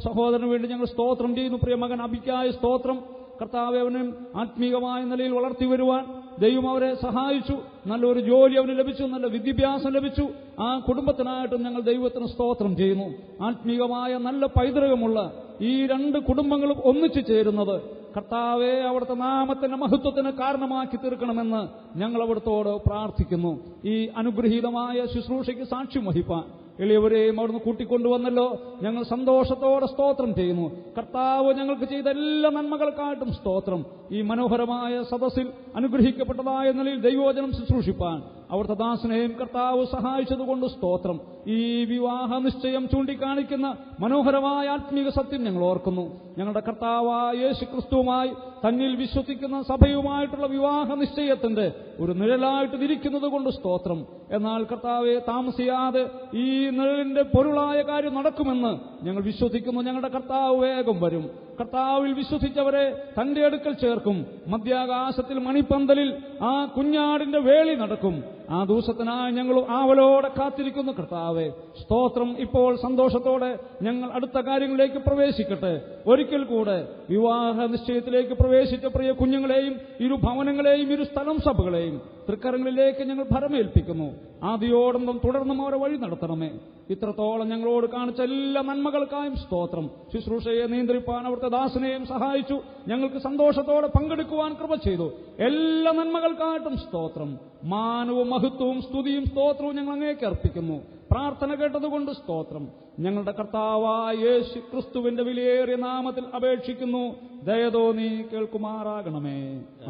സഹോദരന് വേണ്ടി ഞങ്ങൾ സ്തോത്രം ചെയ്യുന്നു. പ്രിയ മകൻ അബിക്കായ സ്തോത്രം. കർത്താവ് അവനും ആത്മീകമായ നിലയിൽ വളർത്തി വരുവാൻ ദൈവം അവരെ സഹായിച്ചു. നല്ലൊരു ജോലി അവന് ലഭിച്ചു, നല്ല വിദ്യാഭ്യാസം ലഭിച്ചു. ആ കുടുംബത്തിനായിട്ടും ഞങ്ങൾ ദൈവത്തിന് സ്തോത്രം ചെയ്യുന്നു. ആത്മീകമായ നല്ല പൈതൃകമുള്ള ഈ രണ്ട് കുടുംബങ്ങളും ഒന്നിച്ചു ചേരുന്നത് കർത്താവെ, അവിടുത്തെ നാമത്തിന്റെ മഹത്വത്തിന് കാരണമാക്കി തീർക്കണമെന്ന് ഞങ്ങൾ അവിടുത്തോട് പ്രാർത്ഥിക്കുന്നു. ഈ അനുഗ്രഹീതമായ ശുശ്രൂഷയ്ക്ക് സാക്ഷ്യം വഹിപ്പാൻ എളിയവരെയും അവിടുന്ന് കൂട്ടിക്കൊണ്ടുവന്നല്ലോ. ഞങ്ങൾ സന്തോഷത്തോടെ സ്തോത്രം ചെയ്യുന്നു. കർത്താവ് ഞങ്ങൾക്ക് ചെയ്ത എല്ലാ നന്മകൾക്കായിട്ടും സ്തോത്രം. ഈ മനോഹരമായ സദസ്സിൽ അനുഗ്രഹിക്കപ്പെട്ടതായ നിലയിൽ ദൈവവചനം ശുശ്രൂഷിപ്പാൻ അവിടുത്തെ ദാസനെയും കർത്താവ് സഹായിച്ചതുകൊണ്ട് സ്തോത്രം. ഈ വിവാഹ നിശ്ചയം ചൂണ്ടിക്കാണിക്കുന്ന മനോഹരമായ ആത്മീക സത്യം ഞങ്ങൾ ഓർക്കുന്നു. ഞങ്ങളുടെ കർത്താവായ യേശു ക്രിസ്തുവുമായി തന്നിൽ വിശ്വസിക്കുന്ന സഭയുമായിട്ടുള്ള വിവാഹ നിശ്ചയത്തിന്റെ ഒരു നിഴലായിട്ട് ഇരിക്കുന്നത് കൊണ്ട് സ്തോത്രം. എന്നാൽ കർത്താവെ, താമസിയാതെ ഈ നിഴലിന്റെ പൊരുളായ കാര്യം നടക്കുമെന്ന് ഞങ്ങൾ വിശ്വസിക്കുന്നു. ഞങ്ങളുടെ കർത്താവ് വേഗം വരും. കർത്താവിൽ വിശ്വസിച്ചവരെ തന്റെ അടുക്കൽ ചേർക്കും. മധ്യാകാശത്തിൽ മണിപ്പന്തലിൽ ആ കുഞ്ഞാടിന്റെ വേളി നടക്കും. ആ ദിവസത്തിനായി ഞങ്ങൾ ആവലോടെ കാത്തിരിക്കുന്നു. കർത്താവെ, സ്തോത്രം. ഇപ്പോൾ സന്തോഷത്തോടെ ഞങ്ങൾ അടുത്ത കാര്യങ്ങളിലേക്ക് പ്രവേശിക്കട്ടെ. ഒരിക്കൽ കൂടെ വിവാഹ നിശ്ചയത്തിലേക്ക് പ്രവേശിച്ച പ്രിയ കുഞ്ഞുങ്ങളെയും ഇരു ഭവനങ്ങളെയും ഇരു സ്ഥലം സഭകളെയും തൃക്കരങ്ങളിലേക്ക് ഞങ്ങൾ ഭരമേൽപ്പിക്കുന്നു. ആദ്യോടൊന്നും തുടർന്നും അവരെ വഴി നടത്തണമേ. ഇത്രത്തോളം ഞങ്ങളോട് കാണിച്ച എല്ലാ നന്മകൾക്കായും സ്തോത്രം. ശുശ്രൂഷയെ നിയന്ത്രിപ്പാൻ അവിടുത്തെ ദാസനെയും സഹായിച്ചു. ഞങ്ങൾക്ക് സന്തോഷത്തോടെ പങ്കെടുക്കുവാൻ കൃപ ചെയ്തു. എല്ലാ നന്മകൾക്കായിട്ടും സ്തോത്രം. മാനവും മഹത്വവും സ്തുതിയും സ്തോത്രവും ഞങ്ങൾ അങ്ങേക്ക് അർപ്പിക്കുന്നു. പ്രാർത്ഥന കേട്ടതുകൊണ്ട് സ്തോത്രം. ഞങ്ങളുടെ കർത്താവായ യേശു ക്രിസ്തുവിന്റെ വിലയേറിയ നാമത്തിൽ അപേക്ഷിക്കുന്നു. ദയതോന്നി കേൾക്കുമാറാകണമേ.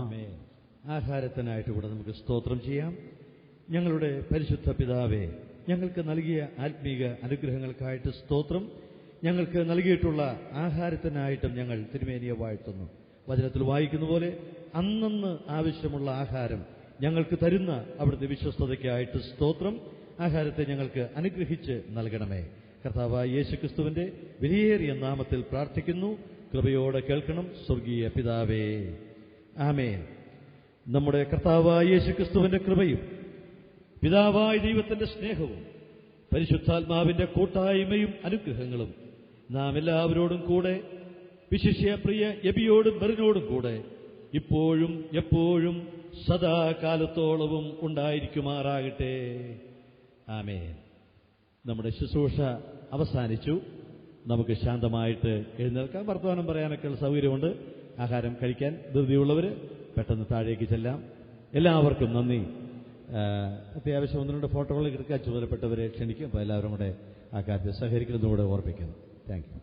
ആമേൻ. ആഹാരത്തിനായിട്ട് കൂടെ നമുക്ക് സ്തോത്രം ചെയ്യാം. ഞങ്ങളുടെ പരിശുദ്ധ പിതാവേ, ഞങ്ങൾക്ക് നൽകിയ ആത്മീക അനുഗ്രഹങ്ങൾക്കായിട്ട് സ്തോത്രം. ഞങ്ങൾക്ക് നൽകിയിട്ടുള്ള ആഹാരത്തിനായിട്ടും ഞങ്ങൾ തിരുമേനിയെ വാഴ്ത്തുന്നു. വചനത്തിൽ വായിക്കുന്ന പോലെ അന്നന്ന് ആവശ്യമുള്ള ആഹാരം ഞങ്ങൾക്ക് തരുന്ന അവിടുത്തെ വിശ്വസ്തതയ്ക്കായിട്ട് സ്തോത്രം. ആഹാരത്തെ ഞങ്ങൾക്ക് അനുഗ്രഹിച്ച് നൽകണമേ. കർത്താവായ യേശുക്രിസ്തുവിന്റെ വിലയേറിയ നാമത്തിൽ പ്രാർത്ഥിക്കുന്നു. കൃപയോടെ കേൾക്കണം സ്വർഗീയ പിതാവേ. ആമേൻ. നമ്മുടെ കർത്താവായ യേശുക്രിസ്തുവിന്റെ കൃപയും പിതാവായ ദൈവത്തിന്റെ സ്നേഹവും പരിശുദ്ധാത്മാവിന്റെ കൂട്ടായ്മയും അനുഗ്രഹങ്ങളും നാം എല്ലാവരോടും കൂടെ, വിശിഷ്യ പ്രിയ എബിയോടും മെറിനോടും കൂടെ ഇപ്പോഴും എപ്പോഴും സദാകാലത്തോളവും ഉണ്ടായിരിക്കുമാറാകട്ടെ. ആമേൻ. നമ്മുടെ ശുശ്രൂഷ അവസാനിച്ചു. നമുക്ക് ശാന്തമായിട്ട് എഴുന്നേൽക്കാം. വർത്തമാനം പറയാനൊക്കെ സൗകര്യമുണ്ട്. ആഹാരം കഴിക്കാൻ ധൃതിയുള്ളവർ പെട്ടെന്ന് താഴേക്ക് ചെല്ലാം. എല്ലാവർക്കും നന്ദി. അത്യാവശ്യം 1-2 ഫോട്ടോകൾ എടുക്കാൻ ചുമതലപ്പെട്ടവരെ ക്ഷണിക്കും. അപ്പോൾ എല്ലാവരും കൂടെ ആ കാര്യത്തിൽ സഹകരിക്കുന്നതുകൂടെ ഓർപ്പിക്കുന്നു. Thank you.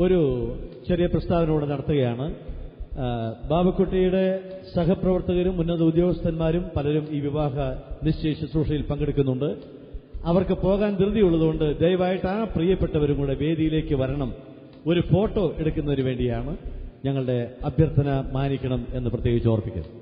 ഒരു ചെറിയ പ്രസ്താവനയോടെ നടത്തുകയാണ്. ബാബക്കുട്ടിയുടെ സഹപ്രവർത്തകരും ഉന്നത ഉദ്യോഗസ്ഥന്മാരും പലരും ഈ വിവാഹ നിശ്ചയ ശുശ്രൂഷയിൽ പങ്കെടുക്കുന്നുണ്ട്. അവർക്ക് പോകാൻ ധൃതിയുള്ളതുകൊണ്ട് ദയവായിട്ട് ആ പ്രിയപ്പെട്ടവരും കൂടെ വേദിയിലേക്ക് വരണം. ഒരു ഫോട്ടോ എടുക്കുന്നതിന് വേണ്ടിയാണ്. ഞങ്ങളുടെ അഭ്യർത്ഥന മാനിക്കണം എന്ന് പ്രത്യേകിച്ച് ഓർപ്പിക്കുന്നു.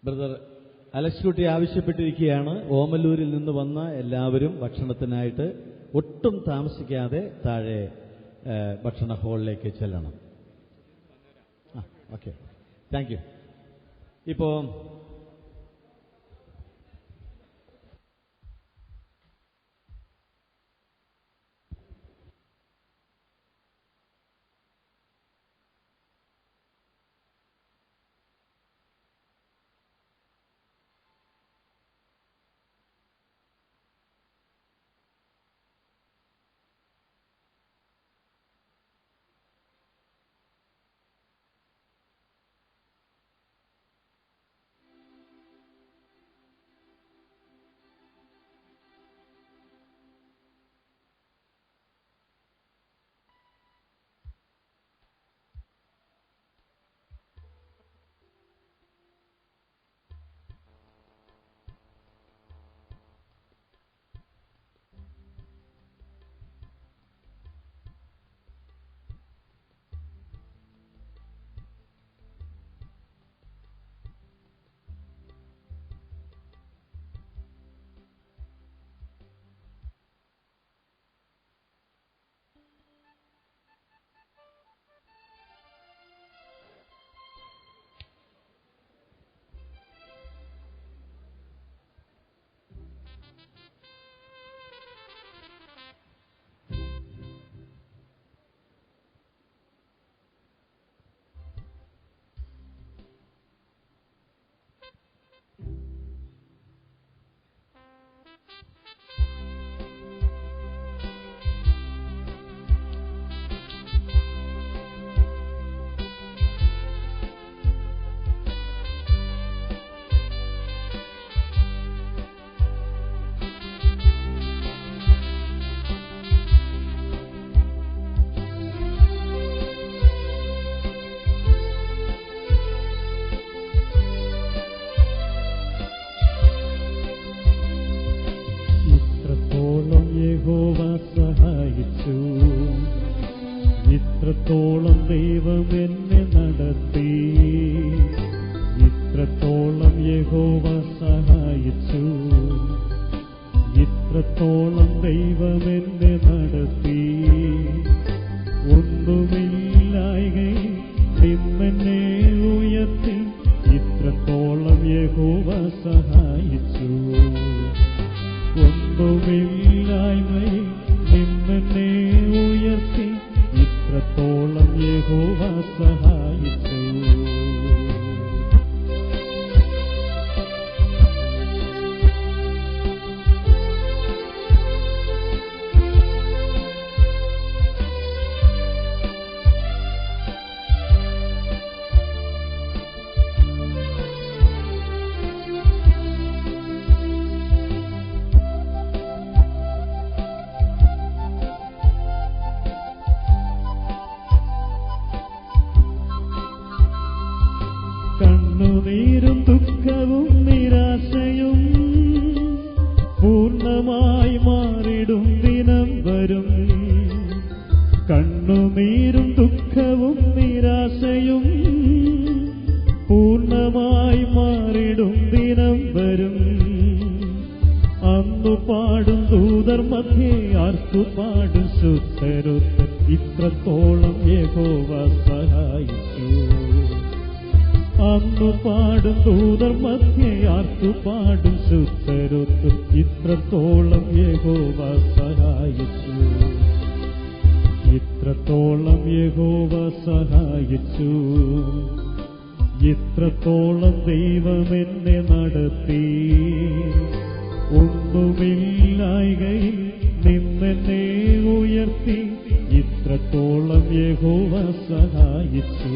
ബ്രദർ അലക്സ് കുട്ടി ആവശ്യപ്പെട്ടിരിക്കുകയാണ്, ഓമല്ലൂരിൽ നിന്ന് വന്ന എല്ലാവരും ഭക്ഷണത്തിനായിട്ട് ഒട്ടും താമസിക്കാതെ താഴെ ഭക്ഷണ ഹാളിലേക്ക് ചെല്ലണം. Okay, thank U. ഇപ്പോൾ യഹോവ സഹായിച്ചു, ഇത്രത്തോളം ദൈവം എന്നെ നടത്തി. ഇത്രത്തോളം യഹോവ സഹായിച്ചു, ഇത്രത്തോളം ദൈവം എന്നെ നടത്തി. ഒന്നുമില്ലായ്കയിൽ നിന്നെന്നെ ഉയർത്തി, ഇത്രത്തോളം യഹോവ സഹായിച്ചു. ഒന്നുമില്ലായ്മയിൽ നിന്നെന്നെ ഉയർത്തി, ഇത്രത്തോളം യഹോവ സഹായിച്ചു. കണ്ണുനീരും ദുഃഖവും നിരാശയും പൂർണ്ണമായി മാറിടും ദിനം വരും. കണ്ണുനീരും ദുഃഖവും നിരാശയും പൂർണ്ണമായി മാറിടും ദിനം വരും. അന്നു പാടും ദൂതർ മധ്യേ ആർത്തുപാടും ശുദ്ധരുത്ത്, ഇത്രത്തോളം യഹോവ സഹായിച്ചു. അന്നു പാടും ദൂതർ മധ്യേ ആർത്തുപാടും ശുദ്ധരുത്ത്, ഇത്രത്തോളം യഹോവ സഹായിച്ചു. ഇത്രത്തോളം യഹോവ സഹായിച്ചു, ഇത്രത്തോളം ദൈവം എന്നെ നടത്തി. ഒന്നുമില്ലായ്കയിൽ നിന്നെന്നെ ഉയർത്തി, ഇത്രത്തോളം യഹോവ സഹായിച്ചു.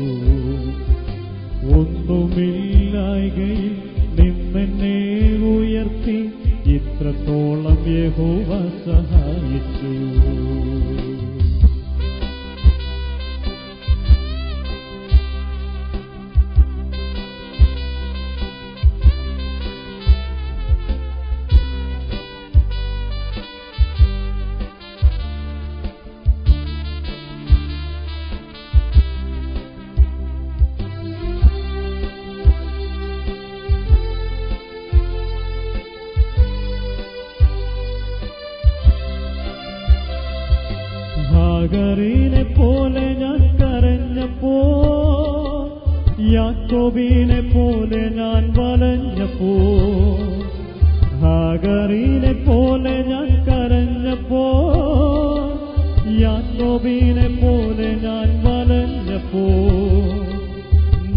ഒന്നുമില്ലായ്കയിൽ നിന്നെന്നെ ഉയർത്തി, ഇത്രത്തോളം യഹോവ സഹായിച്ചു. യാക്കോബിനെ പോലെ ഞാൻ വലഞ്ഞപ്പോ, ഹാഗറിനെ പോലെ ഞാൻ കരഞ്ഞപ്പോ, യാക്കോബിനെ പോലെ ഞാൻ വലഞ്ഞപ്പോ,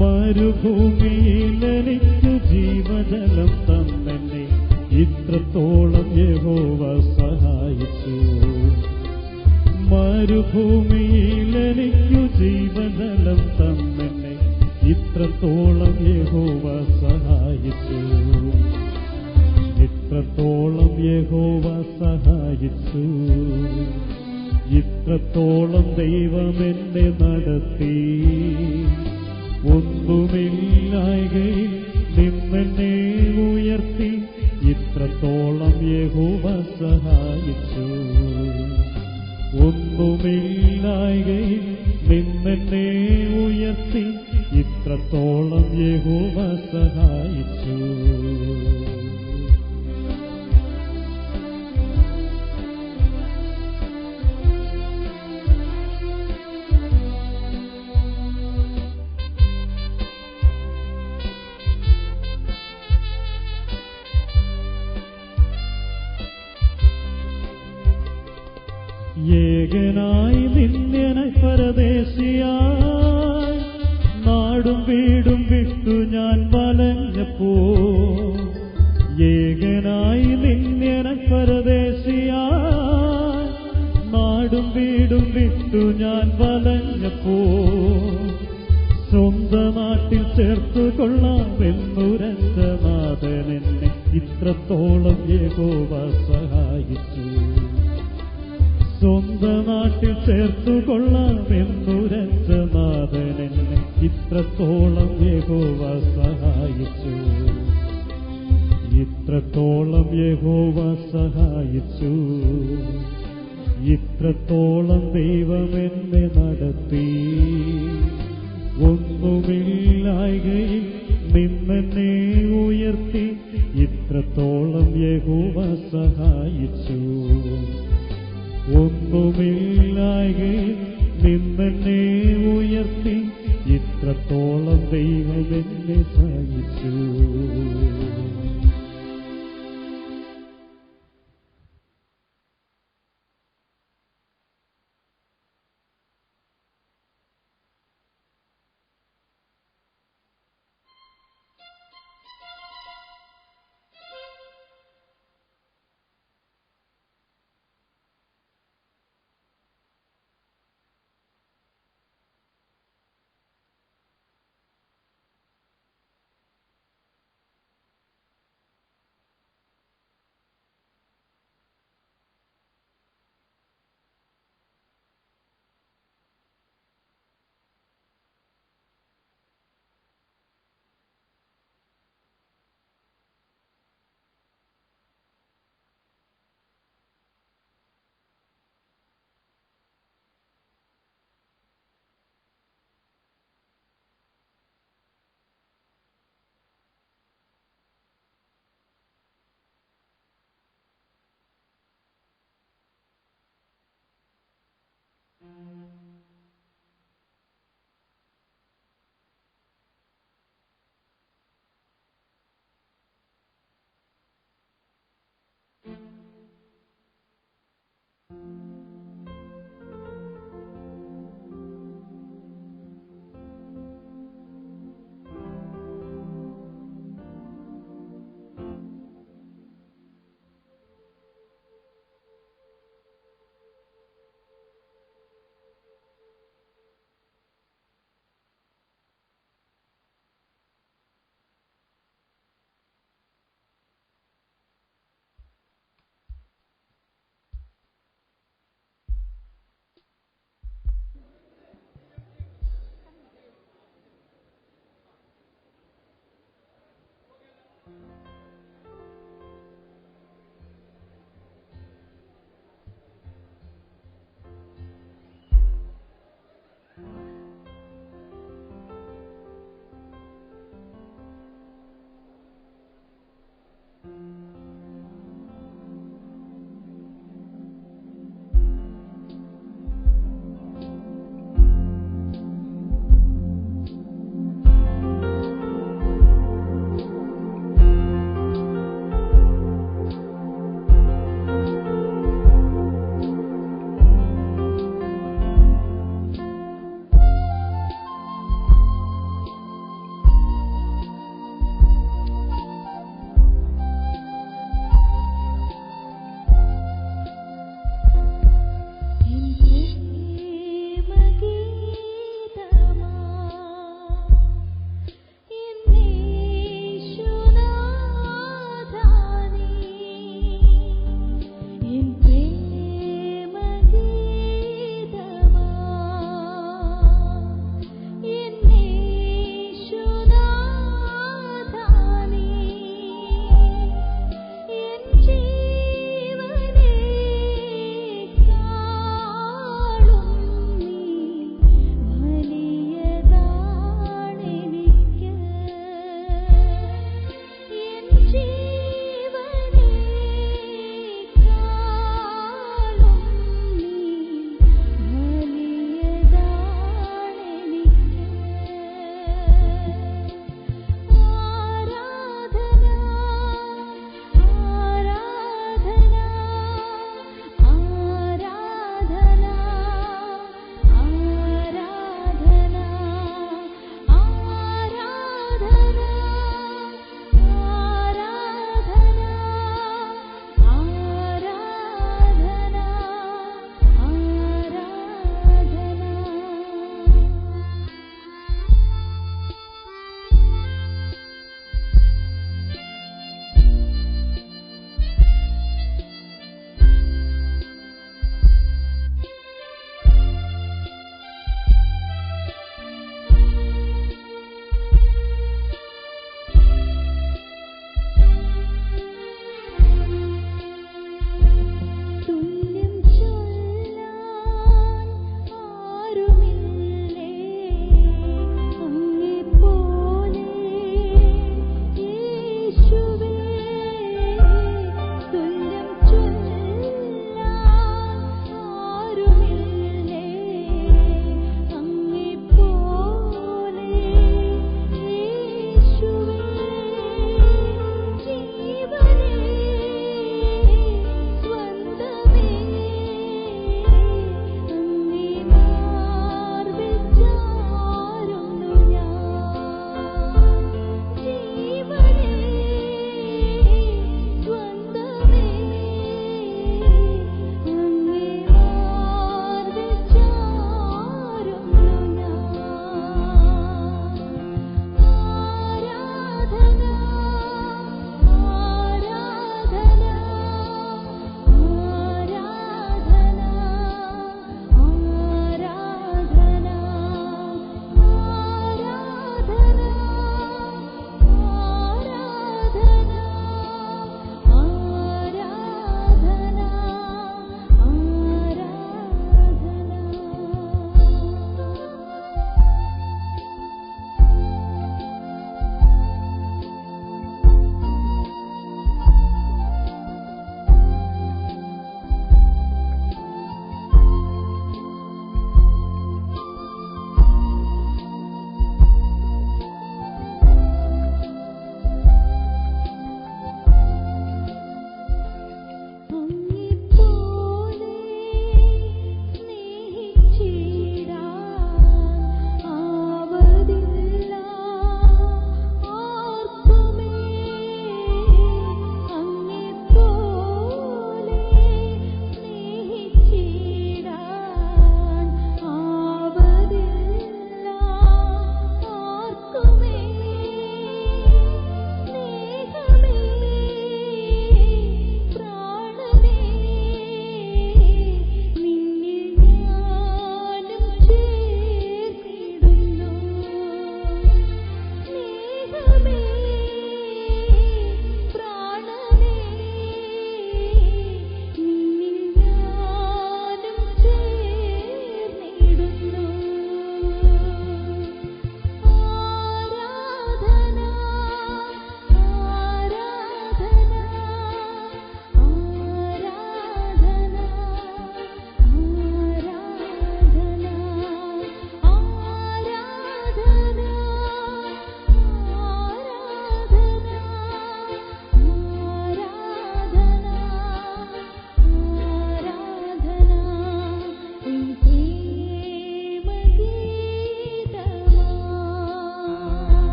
മരുഭൂമിയിൽ എനിക്ക് ജീവജലം തന്നെന്നെ ഇത്രത്തോളം യഹോവ സഹായിച്ചു. മരുഭൂമിയിൽ എനിക്കു ജീവജലം തന്നെന്നെ ഇത്രത്തോളം യഹോവ സഹായിച്ചു. ഇത്രത്തോളം യഹോവ സഹായിച്ചു. ഇത്രത്തോളം ദൈവം എന്നെ നടത്തി. ഒന്നുമില്ലായ്കയിൽ നിന്നെന്നെ ഉയർത്തി. ഇത്രത്തോളം യഹോവ സഹായിച്ചു. ഒന്നുമില്ലായ്കയിൽ നിന്നെന്നെ ഉയർത്തി. ഇത്രത്തോളം യഹോവ സഹായിച്ചു. ഏകനായി നിന്യനായി പരദേശിയായി നാടും വീടും വിട്ടു ഞാൻ വലഞ്ഞപ്പോ, ഏകനായി നിന്യനായി പരദേശിയായി നാടും വീടും വിട്ടു ഞാൻ വലഞ്ഞപ്പോ, സ്വന്തം നാട്ടിൽ ചേർത്തു കൊള്ളാമെന്നുരച്ച നാഥനെന്നെ ഇത്രത്തോളം യഹോവ സഹായിച്ചു. സ്വന്തം നാട്ടിൽ ചേർത്തു കൊള്ളാമെന്നുരച്ച നാഥനെന്നെ ഇത്രത്തോളം യഹോവ സഹായിച്ചു. ഇത്രത്തോളം യഹോവ സഹായിച്ചു. ഇത്രത്തോളം ദൈവം എന്നെ നടത്തി. ഒന്നുമില്ലായ്കയിൽ നിന്നെന്നെ ഉയർത്തി. ഇത്രത്തോളം യഹോവ സഹായിച്ചു. ഒന്നുമില്ലായ്കയിൽ നിന്നെന്നെ ഉയർത്തി. ഇത്രത്തോളം ദൈവം എന്നെ സഹായിച്ചു.